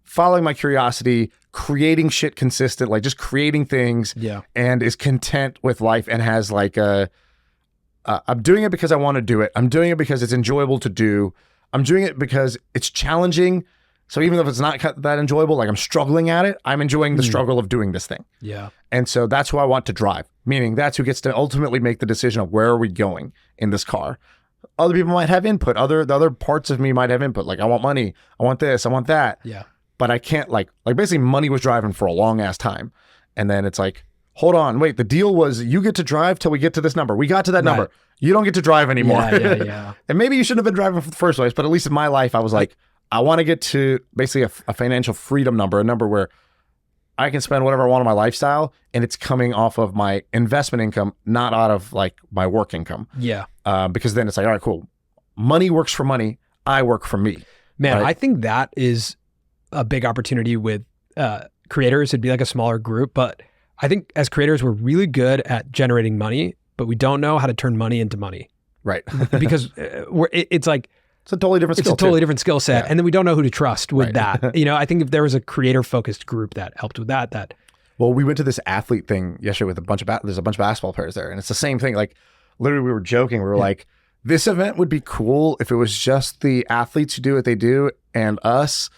following my curiosity, creating shit consistent, like just creating things, and is content with life, and has like I'm doing it because I want to do it. I'm doing it because it's enjoyable to do. I'm doing it because it's challenging. So even if it's not that enjoyable, like I'm struggling at it, I'm enjoying the struggle of doing this thing. Yeah. And so that's who I want to drive, meaning that's who gets to ultimately make the decision of where are we going in this car. Other people might have input. The other parts of me might have input. Like, I want money. I want this. I want that. Yeah. But I can't like basically money was driving for a long ass time. And then it's like, hold on, wait, the deal was you get to drive till we get to this number. We got to that number. You don't get to drive anymore. Yeah. And maybe you shouldn't have been driving for the first place, but at least in my life, I was like, I want to get to basically a financial freedom number, a number where I can spend whatever I want on my lifestyle, and it's coming off of my investment income, not out of like my work income. Yeah. Because then it's like, all right, cool. Money works for money. I work for me. Man, right? I think that is a big opportunity with creators. It'd be like a smaller group, but I think as creators, we're really good at generating money, but we don't know how to turn money into money. Right. Because it's like, it's a totally different skill. It's a totally different skill set. Yeah. And then we don't know who to trust with that. You know, I think if there was a creator focused group that helped with that. Well, we went to this athlete thing yesterday with there's a bunch of basketball players there. And it's the same thing. Like literally we were joking. We were like, this event would be cool if it was just the athletes who do what they do and us.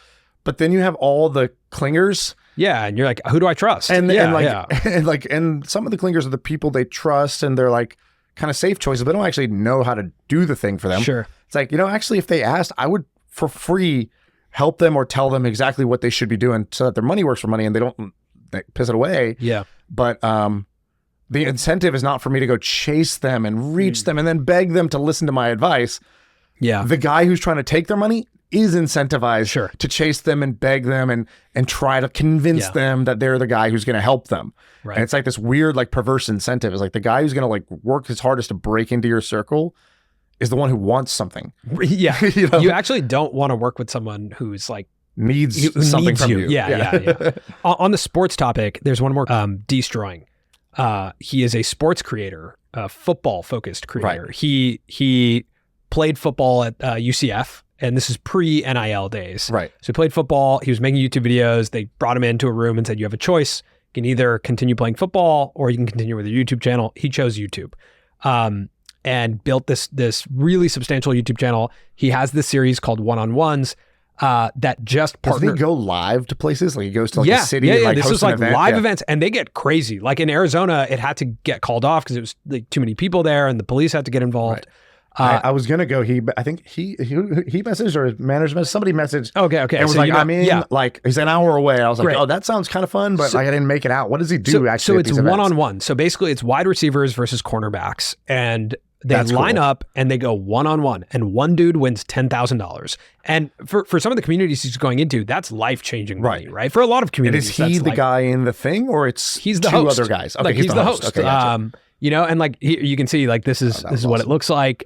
But then you have all the clingers. Yeah. And you're like, who do I trust? And some of the clingers are the people they trust, and they're like kind of safe choices, but they don't actually know how to do the thing for them. Sure. It's like, you know, actually, if they asked, I would for free help them or tell them exactly what they should be doing so that their money works for money and they don't piss it away. Yeah. But the incentive is not for me to go chase them and reach them and then beg them to listen to my advice. Yeah. The guy who's trying to take their money is incentivized to chase them and beg them and try to convince them that they're the guy who's going to help them. Right. And it's like this weird, like perverse incentive. It's like the guy who's going to like work his hardest to break into your circle is the one who wants something. Yeah. You know? You actually don't want to work with someone who's like needs something from you. Yeah. On the sports topic, there's one more, destroying. He is a sports creator, a football focused creator. Right. He played football at UCF, and this is pre-NIL days. Right. So he played football. He was making YouTube videos. They brought him into a room and said, you have a choice. You can either continue playing football or you can continue with your YouTube channel. He chose YouTube. And built this really substantial YouTube channel. He has this series called One-on-Ones that just partner. Does he go live to places? Like he goes to like a city and like this hosts was like an event? Live events, and they get crazy. Like in Arizona, it had to get called off because it was like too many people there and the police had to get involved. Right. I was going to go. I think he messaged, or his manager messaged, somebody messaged. Okay. And was like, I'm in, like he's an hour away. I was like, oh, that sounds kind of fun, but like I didn't make it out. What does he do actually? So it's one-on-one. So basically it's wide receivers versus cornerbacks. And They That's line cool. up and they go one-on-one, and one dude wins $10,000. And for some of the communities he's going into, that's life-changing money, right? For a lot of And communities, is he the guy in the thing, or it's he's the two host. other guys? Okay, like he's the host. Okay, gotcha. You know, and like you can see, like this is what it looks like.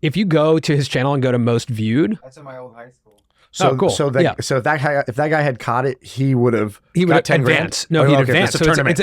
If you go to his channel and go to most viewed, That's in my old high school. So, cool. so if that guy had caught it, he would have got 10 advance. grand. No, he'd okay, advance. It's a So tournament.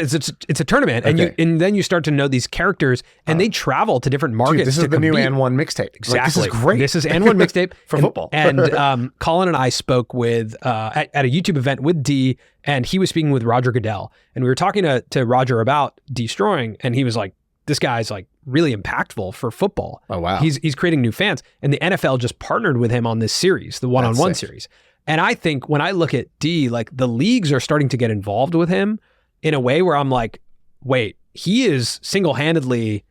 it's a tournament, and then you start to know these characters, and they travel to different markets. Dude, this is to the new compete. N1 mixtape. Exactly. Like, this is great. This is N1 mixtape for football. And Colin and I spoke with at a YouTube event with D, and he was speaking with Roger Goodell, and we were talking to Roger about Destroying, and he was like, "This guy's like really impactful for football. Oh wow, he's creating new fans." And the NFL just partnered with him on this series, the one-on-one series. And I think when I look at D, like the leagues are starting to get involved with him in a way where I'm like, wait, he is single-handedly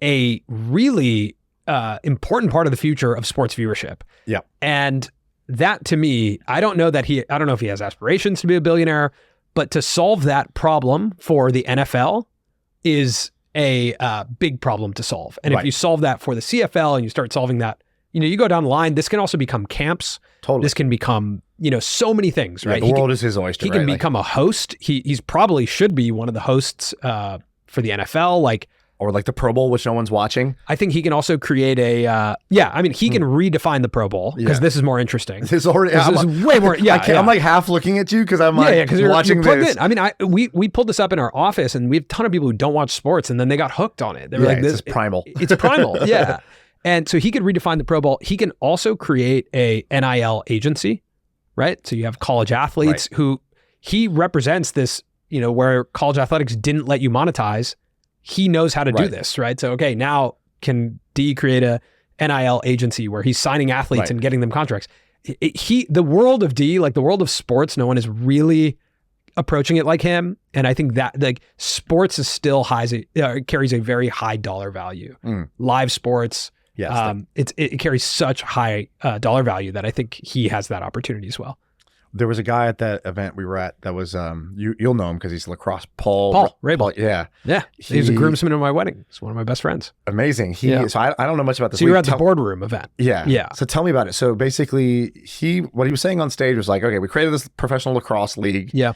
a really important part of the future of sports viewership. Yeah. And that to me, I don't know if he has aspirations to be a billionaire, but to solve that problem for the NFL is a big problem to solve. And if you solve that for the CFL and you start solving that, you know, you go down the line, this can also become camps. Totally. This can become, you know, so many things, right? The world is his oyster. He can become a host. He's probably should be one of the hosts for the NFL, or like the Pro Bowl, which no one's watching. I think he can also create he can redefine the Pro Bowl because this is more interesting. This is way more. Yeah, I'm like half looking at you because I'm like because watching you're plugged this. in. I mean, we pulled this up in our office, and we have a ton of people who don't watch sports, and then they got hooked on it. They were like, "This is primal." It's primal, yeah. And so he could redefine the Pro Bowl. He can also create a NIL agency, right? So you have college athletes who he represents this, you know, where college athletics didn't let you monetize. He knows how to do this, right? So, okay, now can D create a NIL agency where he's signing athletes and getting them contracts? The world of D, like the world of sports, no one is really approaching it like him. And I think that like sports is still carries a very high dollar value. Live sports. Yes, it carries such high dollar value that I think he has that opportunity as well. There was a guy at that event we were at that was you'll know him because he's lacrosse. Paul Rabel. Yeah. He was a groomsman at my wedding. He's one of my best friends. Amazing. So I don't know much about this. So you were at the boardroom event. Yeah. So tell me about it. So basically, what he was saying on stage was like, okay, we created this professional lacrosse league. Yeah.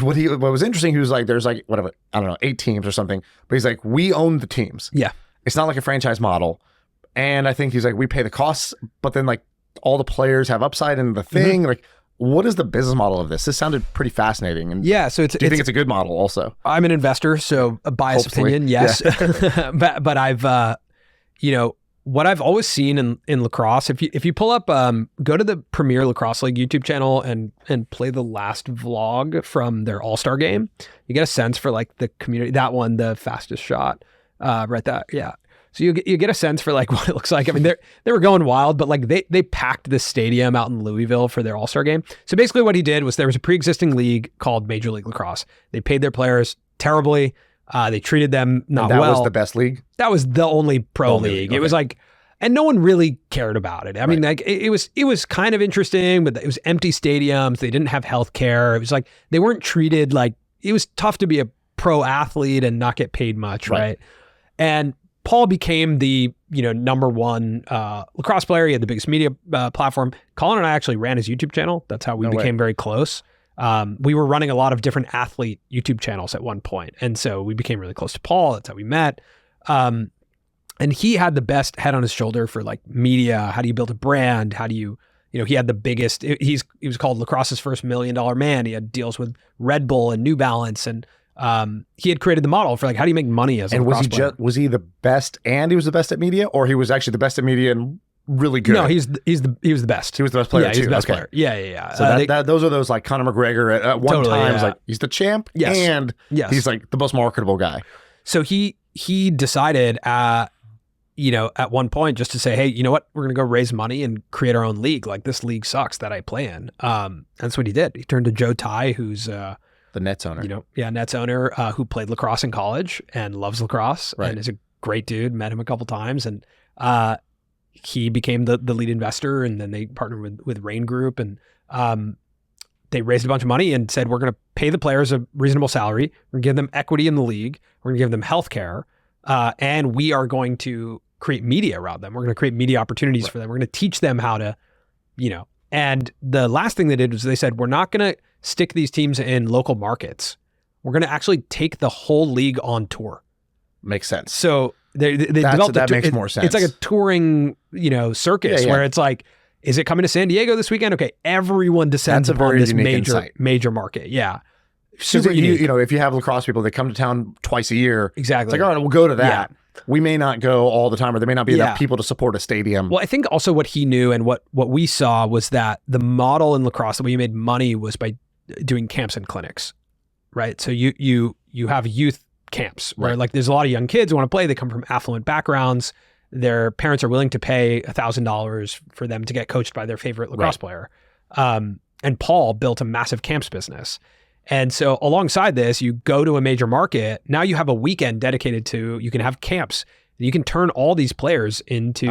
What was interesting, he was like, there's like whatever, I don't know, 8 teams or something, but he's like, we own the teams. Yeah. It's not like a franchise model. And I think he's like, we pay the costs, but then like all the players have upside in the thing. Like, what is the business model of this? This sounded pretty fascinating. And so do you think it's a good model also? I'm an investor, so a biased opinion, yes. Yeah. but I've, what I've always seen in lacrosse, if you pull up, go to the Premier Lacrosse League YouTube channel and play the last vlog from their All-Star game, you get a sense for like the community. That one, the fastest shot, right? That, yeah. So you get a sense for like what it looks like. I mean, they were going wild, but like they packed this stadium out in Louisville for their All-Star game. So basically what he did was there was a pre-existing league called Major League Lacrosse. They paid their players terribly. They treated them not well. That was the best league? That was the only pro league. Okay. It was like, and no one really cared about it. I mean, like it was kind of interesting, but it was empty stadiums. They didn't have health care. It was like, they weren't treated like, it was tough to be a pro athlete and not get paid much. Right. And Paul became the number one lacrosse player. He had the biggest media platform. Colin and I actually ran his YouTube channel. That's how we became very close. We were running a lot of different athlete YouTube channels at one point. And so we became really close to Paul. That's how we met. And he had the best head on his shoulder for like media. How do you build a brand? How do you he had the biggest, he was called lacrosse's first $1 million man. He had deals with Red Bull and New Balance, and he had created the model for like, how do you make money as a lacrosse player? Was he the best and he was the best at media, or he was actually the best at media and really good? No, he was the best. He was the best player too. He was the best player. Yeah. So those are those like Conor McGregor at one time. Was like, he's the champ and he's like the most marketable guy. So he decided at one point just to say, hey, you know what? We're going to go raise money and create our own league. Like, this league sucks that I play in. That's what he did. He turned to Joe Ty, who's the Nets owner. Nets owner who played lacrosse in college and loves lacrosse and is a great dude. Met him a couple times, and he became the lead investor. And then they partnered with Rain Group, and they raised a bunch of money and said, we're going to pay the players a reasonable salary. We're going to give them equity in the league. We're going to give them health care. and we are going to create media around them. We're going to create media opportunities for them. We're going to teach them how to, and the last thing they did was they said, we're not going to stick these teams in local markets. We're going to actually take the whole league on tour. Makes sense. So they developed that makes more sense. It's like a touring, circus where it's like, is it coming to San Diego this weekend? Okay, everyone descends upon this major market. Yeah. Super unique. If you have lacrosse people that come to town twice a year, exactly. It's like, all right, we'll go to that. Yeah. We may not go all the time, or there may not be enough people to support a stadium. Well, I think also what he knew and what we saw was that the model in lacrosse, the way you made money was by doing camps and clinics, right? So you have youth camps where like there's a lot of young kids who want to play. They come from affluent backgrounds. Their parents are willing to pay $1,000 for them to get coached by their favorite lacrosse player. And Paul built a massive camps business. And so alongside this, you go to a major market. Now you have a weekend dedicated to, you can have camps. You can turn all these players into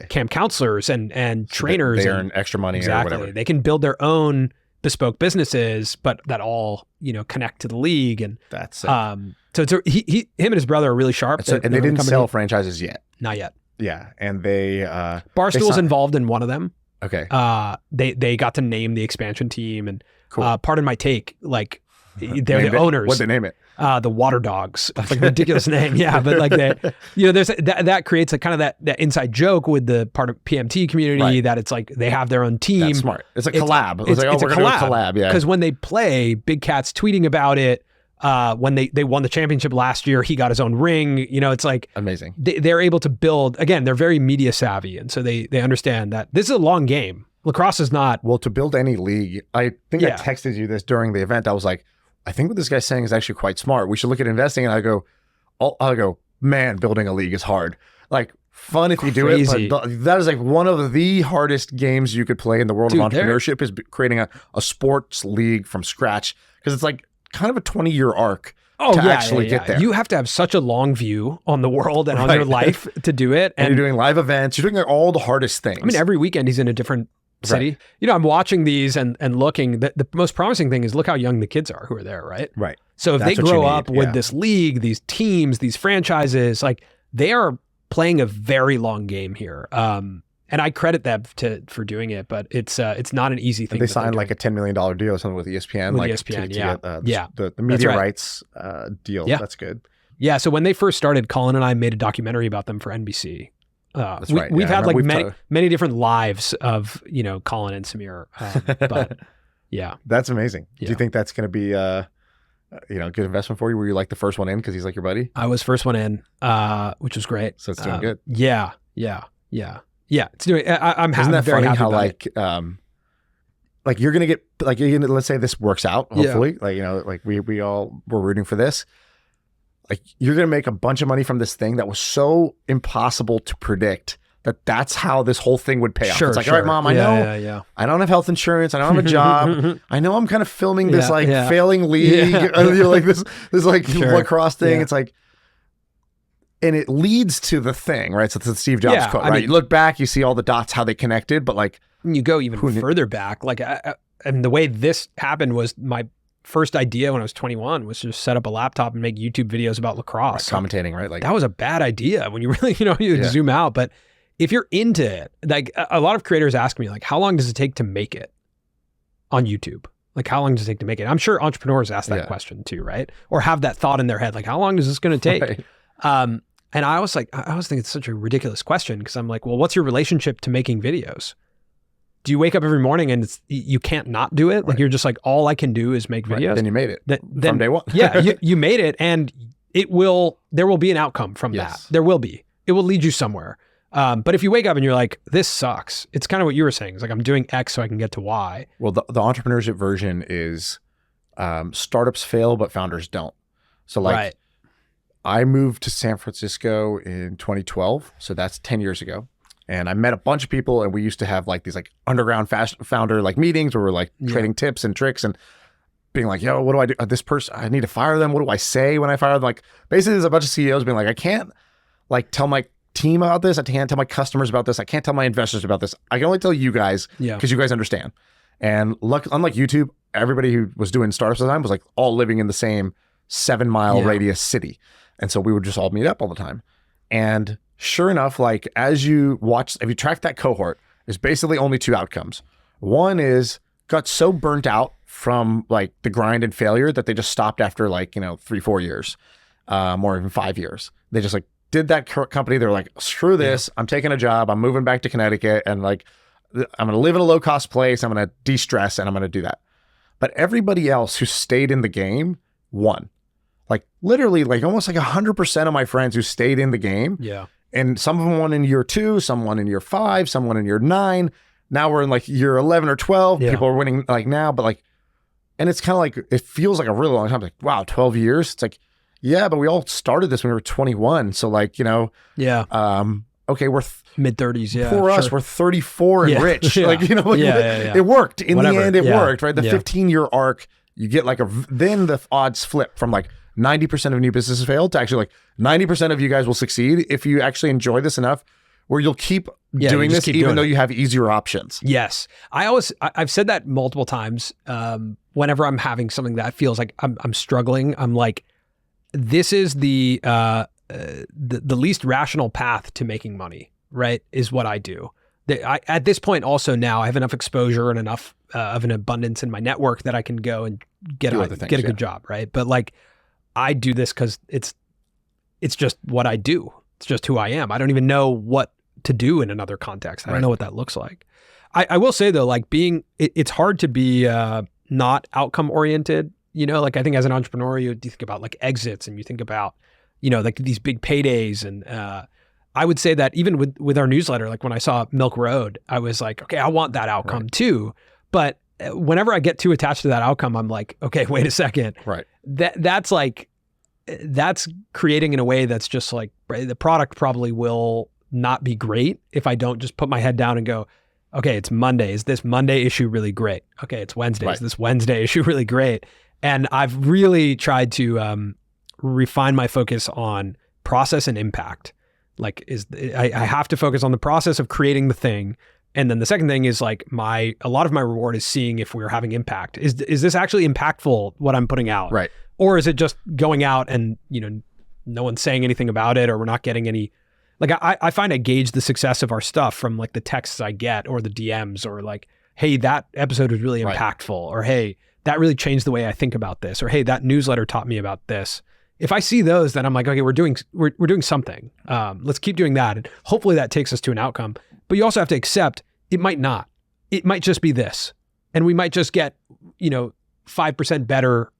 camp counselors and trainers. They earn extra money or whatever. They can build their own bespoke businesses, but that all, connect to the league. And that's it. So him and his brother are really sharp. And they didn't sell franchises yet. Not yet. Yeah. And they... Barstool's involved in one of them. Okay. They got to name the expansion team, and cool. Pardon my take, like they're the owners. What'd they name it? The Water Dogs. It's like a ridiculous name. Yeah. But like there's that creates a kind of that inside joke with the part of PMT community that it's like they have their own team. That's smart. It's a collab. It's like, we're going to do a collab. Yeah. Because when they play, Big Cat's tweeting about it. When they won the championship last year, he got his own ring. It's like amazing. They're able to build, again, they're very media savvy. And so they understand that this is a long game. Lacrosse is not. Well, to build any league, I think I texted you this during the event. I was like, I think what this guy's saying is actually quite smart. We should look at investing. And I go, man, building a league is hard. Like fun if you do it, but that is like one of the hardest games you could play in the world of entrepreneurship is creating a sports league from scratch. Because it's like kind of a 20-year arc to actually get there. You have to have such a long view on the world and on your life to do it. And you're doing live events. You're doing like all the hardest things. I mean, every weekend he's in a different city. I'm watching these and looking. The most promising thing is look how young the kids are who are there, right? Right. So if they grow up with this league, these teams, these franchises, like they are playing a very long game here. And I credit them for doing it, but it's not an easy thing. They signed like a $10 million deal or something with ESPN. With like ESPN, to get, the media rights deal. Yeah. That's good. Yeah. So when they first started, Colin and I made a documentary about them for NBC. That's right. We've had like many different lives of Colin and Samir, but yeah, that's amazing. Yeah. Do you think that's going to be a good investment for you? Were you like the first one in because he's like your buddy? I was first one in, which was great. So it's doing good. Yeah. It's doing. I'm Isn't that very funny happy how about like you're gonna get like let's say this works out hopefully like we all were rooting for this. Like you're going to make a bunch of money from this thing that was so impossible to predict that's how this whole thing would pay off. It's like, all right, Mom, I know I don't have health insurance. I don't have a job. I know I'm kind of filming this failing league. Like this like lacrosse thing. It's like, and it leads to the thing, right? So it's the Steve Jobs quote, right? I mean, you look back, you see all the dots, how they connected, but like you go even further back, like, and the way this happened was my first idea when I was 21 was just set up a laptop and make YouTube videos about lacrosse. Commentating, right? Like that was a bad idea when you really, you zoom out. But if you're into it, like a lot of creators ask me, like, how long does it take to make it on YouTube? Like, how long does it take to make it? I'm sure entrepreneurs ask that question too, right? Or have that thought in their head, like, how long is this going to take? Right. And I was think it's such a ridiculous question because I'm like, well, what's your relationship to making videos? Do you wake up every morning and you can't not do it? Like you're just like, all I can do is make videos. Right. Then you made it from day one. You made it, and there will be an outcome from that. There will be. It will lead you somewhere. But if you wake up and you're like, this sucks, it's kind of what you were saying. It's like, I'm doing X so I can get to Y. Well, the entrepreneurship version is startups fail, but founders don't. So like I moved to San Francisco in 2012. So that's 10 years ago. And I met a bunch of people, and we used to have like these like underground founder like meetings where we're like trading tips and tricks and being like, yo, what do I do? This person, I need to fire them. What do I say when I fire them? Like basically there's a bunch of CEOs being like, I can't like tell my team about this. I can't tell my customers about this. I can't tell my investors about this. I can only tell you guys because you guys understand. And unlike YouTube, everybody who was doing startups at the time was like all living in the same 7-mile radius city. And so we would just all meet up all the time. And sure enough, like as you watch, if you track that cohort, there's basically only 2 outcomes. One is got so burnt out from like the grind and failure that they just stopped after like, 3-4 years, or even 5 years. They just like did that company. They're like, screw this. I'm taking a job. I'm moving back to Connecticut and like, I'm going to live in a low cost place. I'm going to de-stress and I'm going to do that. But everybody else who stayed in the game won. Like literally like almost like 100% of my friends who stayed in the game. Yeah. And some of them won in year 2, some won in year 5, some won in year 9. Now we're in like year 11 or 12. Yeah. People are winning like now, but like, and it's kind of like, it feels like a really long time. Like, wow, 12 years. It's like, yeah, but we all started this when we were 21. So like, Yeah. Okay, we're mid-30s, yeah. for us, we're 34 and rich. Yeah. Like, Yeah. it worked. In Whatever. the end, it Yeah. worked, right? The Yeah. 15-year arc, you get like then the odds flip from like 90% of new businesses fail to actually like 90% of you guys will succeed if you actually enjoy this enough where you'll keep doing you just this keep even doing though it. you have easier options. Yes. I've said that multiple times. Whenever I'm having something that feels like I'm struggling, I'm like, this is the least rational path to making money, right? Is what I do. At this point also now I have enough exposure and enough of an abundance in my network that I can go and get a good job, right? But like I do this because it's just what I do. It's just who I am. I don't even know what to do in another context. I don't know what that looks like. I will say though, like it's hard to be not outcome oriented. Like I think as an entrepreneur, you think about like exits and you think about, like these big paydays. And I would say that even with our newsletter, like when I saw Milk Road, I was like, okay, I want that outcome too. But whenever I get too attached to that outcome, I'm like, okay, wait a second. Right. That's creating in a way that's just like, right, the product probably will not be great if I don't just put my head down and go, okay, it's Monday. Is this Monday issue really great? Okay, it's Wednesday. Is this Wednesday issue really great? And I've really tried to refine my focus on process and impact. Like I have to focus on the process of creating the thing. And then the second thing is like a lot of my reward is seeing if we're having impact. Is this actually impactful, what I'm putting out? Right. Or is it just going out and, no one's saying anything about it, or we're not getting any, like I find I gauge the success of our stuff from like the texts I get or the DMs, or like, hey, that episode was really impactful, or hey, that really changed the way I think about this, or hey, that newsletter taught me about this. If I see those, then I'm like, okay, we're doing something. Let's keep doing that. And hopefully that takes us to an outcome. But you also have to accept it might not. It might just be this. And we might just get, 5% better,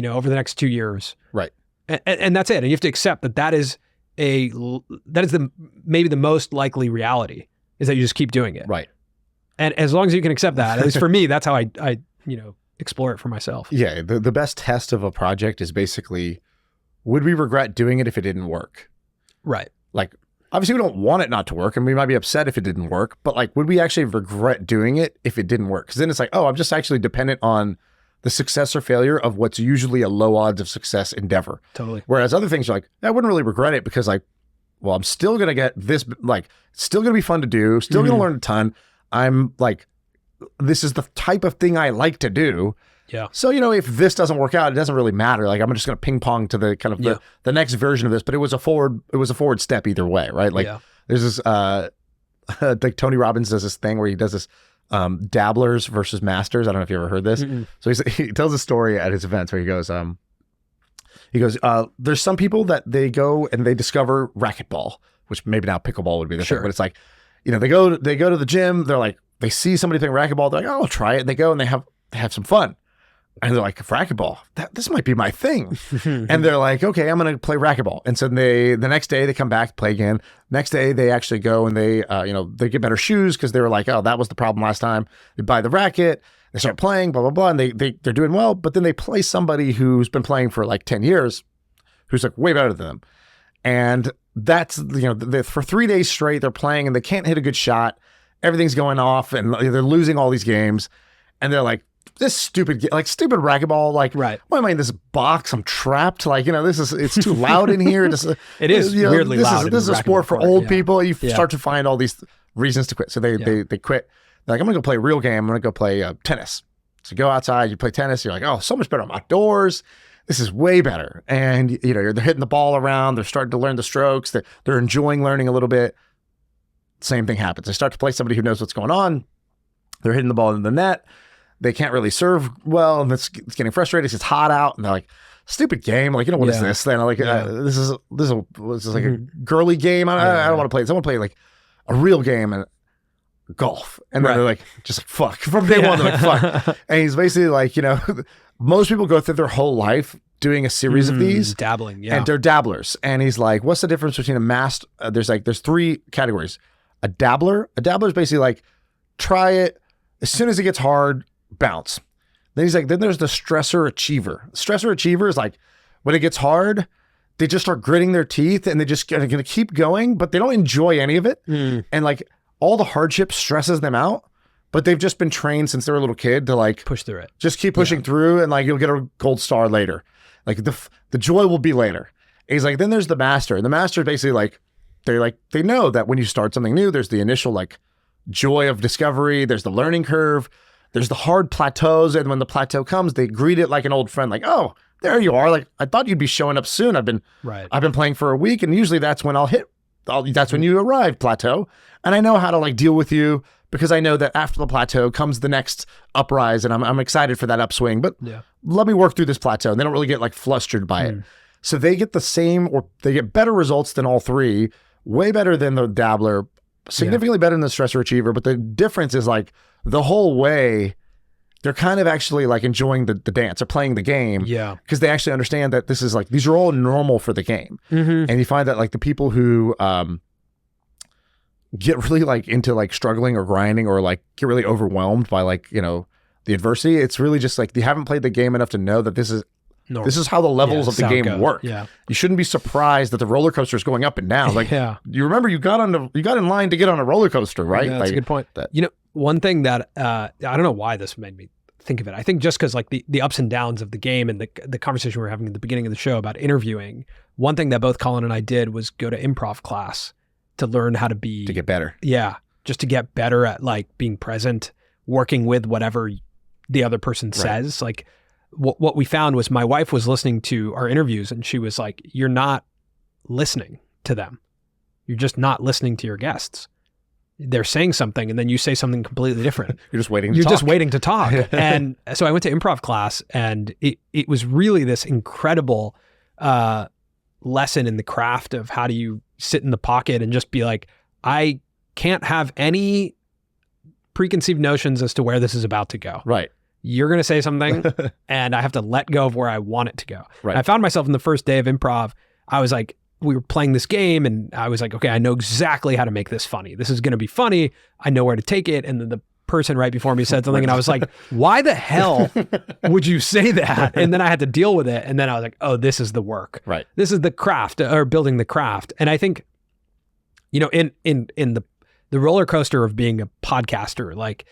over the next 2 years. Right. And that's it. And you have to accept that is maybe the most likely reality, is that you just keep doing it. Right. And as long as you can accept that, at least for me, that's how I explore it for myself. Yeah. The best test of a project is basically, would we regret doing it if it didn't work? Right. Like, obviously we don't want it not to work, and we might be upset if it didn't work, but like, would we actually regret doing it if it didn't work? Because then it's like, oh, I'm just actually dependent on the success or failure of what's usually a low odds of success endeavor. Totally. Whereas other things are like, I wouldn't really regret it because like, well, I'm still going to get this, like, it's still going to be fun to do, still going to learn a ton. I'm like, this is the type of thing I like to do. Yeah. So, if this doesn't work out, it doesn't really matter. Like, I'm just going to ping pong to the kind of the next version of this, but it was a forward step either way. Right. Like there's this, like Tony Robbins does this thing where he does this, Dabblers versus Masters. I don't know if you ever heard this. So he tells a story at his events where he goes, there's some people that they go and they discover racquetball, which maybe now pickleball would be the thing, but it's like, they go to the gym. They're like, they see somebody playing racquetball. They're like, oh, I'll try it. They go and they have some fun. And they're like, racquetball, this might be my thing. And they're like, okay, I'm going to play racquetball. And so the next day they come back, play again. Next day they actually go and they get better shoes because they were like, oh, that was the problem last time. They buy the racket, they start playing, blah, blah, blah. And they're doing well, but then they play somebody who's been playing for like 10 years, who's like way better than them. And that's, for 3 days straight, they're playing and they can't hit a good shot. Everything's going off and they're losing all these games. And they're like, this stupid racquetball, like, why am I in this box? I'm trapped. Like, it's too loud in here. It is weirdly loud. This is a sport for old people. You start to find all these reasons to quit. So they quit. They're like, I'm going to go play a real game. I'm going to go play tennis. So go outside, you play tennis. You're like, oh, so much better. I'm outdoors. this is way better. And, you know, they're hitting the ball around. They're starting to learn the strokes. They're enjoying learning a little bit. Same thing happens. They start to play somebody who knows what's going on. They're hitting the ball in the net. They can't really serve well, and it's getting frustrating. It's hot out, and they're like, "Stupid game!" Like, you know, what is this? Then like, this is like a girly game. I don't want to play this. I want to play like a real game and golf. And then they're like, just like, fuck. From day one, they're like, fuck. And he's basically like, you know, most people go through their whole life doing a series of these, dabbling, and they're dabblers. And he's like, what's the difference between a master? There's 3 categories. A dabbler is basically like, try it. As soon as it gets hard, bounce. Then he's like, then there's the stressor achiever. Stressor achiever is like, when it gets hard, they just start gritting their teeth and they just going to keep going, but they don't enjoy any of it. And like all the hardship stresses them out, but they've just been trained since they were a little kid to like push through it. Just keep pushing through, and like you'll get a gold star later. Like the joy will be later. And he's like, then there's the master. And the master is basically like, they know that when you start something new, there's the initial like joy of discovery. There's the learning curve. There's the hard plateaus. And when the plateau comes, they greet it like an old friend. Like, oh, there you are. Like, I thought you'd be showing up soon. I've been playing for a week. And usually that's when that's when you arrive, plateau. And I know how to like deal with you, because I know that after the plateau comes the next uprise, and I'm excited for that upswing, but let me work through this plateau. And they don't really get like flustered by it. So they get the same, or they get better results than all 3, way better than the dabbler, significantly better than the stressor achiever. But the difference is like the whole way, they're kind of actually like enjoying the dance or playing the game. Yeah. Because they actually understand that this is like, these are all normal for the game. And you find that like the people who get really like into like struggling or grinding, or like get really overwhelmed by like, you know, the adversity, it's really just like, they haven't played the game enough to know that this is how the levels of the game work. Yeah. You shouldn't be surprised that the roller coaster is going up and down. Like, you remember you got in line to get on a roller coaster, right? Yeah, that's a good point. You know, one thing that I don't know why this made me think of it. I think just because like the ups and downs of the game, and the conversation we were having at the beginning of the show about interviewing, one thing that both Colin and I did was go to improv class to learn how to get better. Yeah. Just to get better at like being present, working with whatever the other person says. Like what we found was my wife was listening to our interviews, and she was like, you're not listening to them. You're just not listening to your guests. They're saying something, and then you say something completely different. You're just waiting to talk. And so I went to improv class, and it was really this incredible lesson in the craft of how do you sit in the pocket and just be like, I can't have any preconceived notions as to where this is about to go. Right. You're going to say something and I have to let go of where I want it to go. Right. And I found myself in the first day of improv, I was like, we were playing this game, and I was like, okay, I know exactly how to make this funny. This is going to be funny. I know where to take it. And then the person right before me said something, and I was like, why the hell would you say that? And then I had to deal with it. And then I was like, oh, this is the work. Right. This is the craft, or building the craft. And I think, you know, in the roller coaster of being a podcaster, like,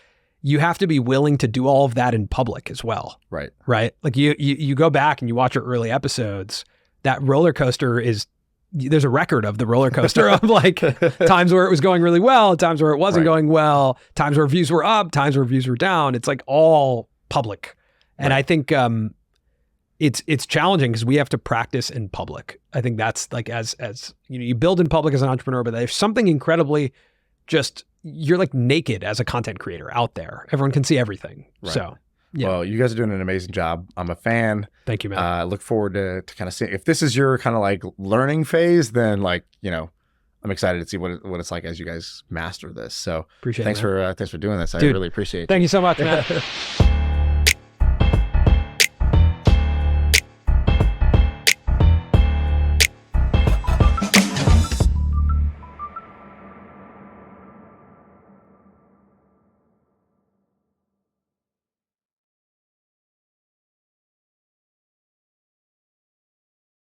you have to be willing to do all of that in public as well. Right. Right. Like you go back and you watch your early episodes, that roller coaster there's a record of the roller coaster of like times where it was going really well, times where it wasn't going well, times where views were up, times where views were down. It's like all public. And I think it's challenging because we have to practice in public. I think that's like, as you know, you build in public as an entrepreneur, but there's something incredibly just, you're like naked as a content creator out there. Everyone can see everything. Right. So, yeah. Well, you guys are doing an amazing job. I'm a fan. Thank you, man. I look forward to kind of seeing, if this is your kind of like learning phase, then like, you know, I'm excited to see what it's like as you guys master this. So appreciate thanks for doing this. Dude, I really appreciate it. Thank you so much, man.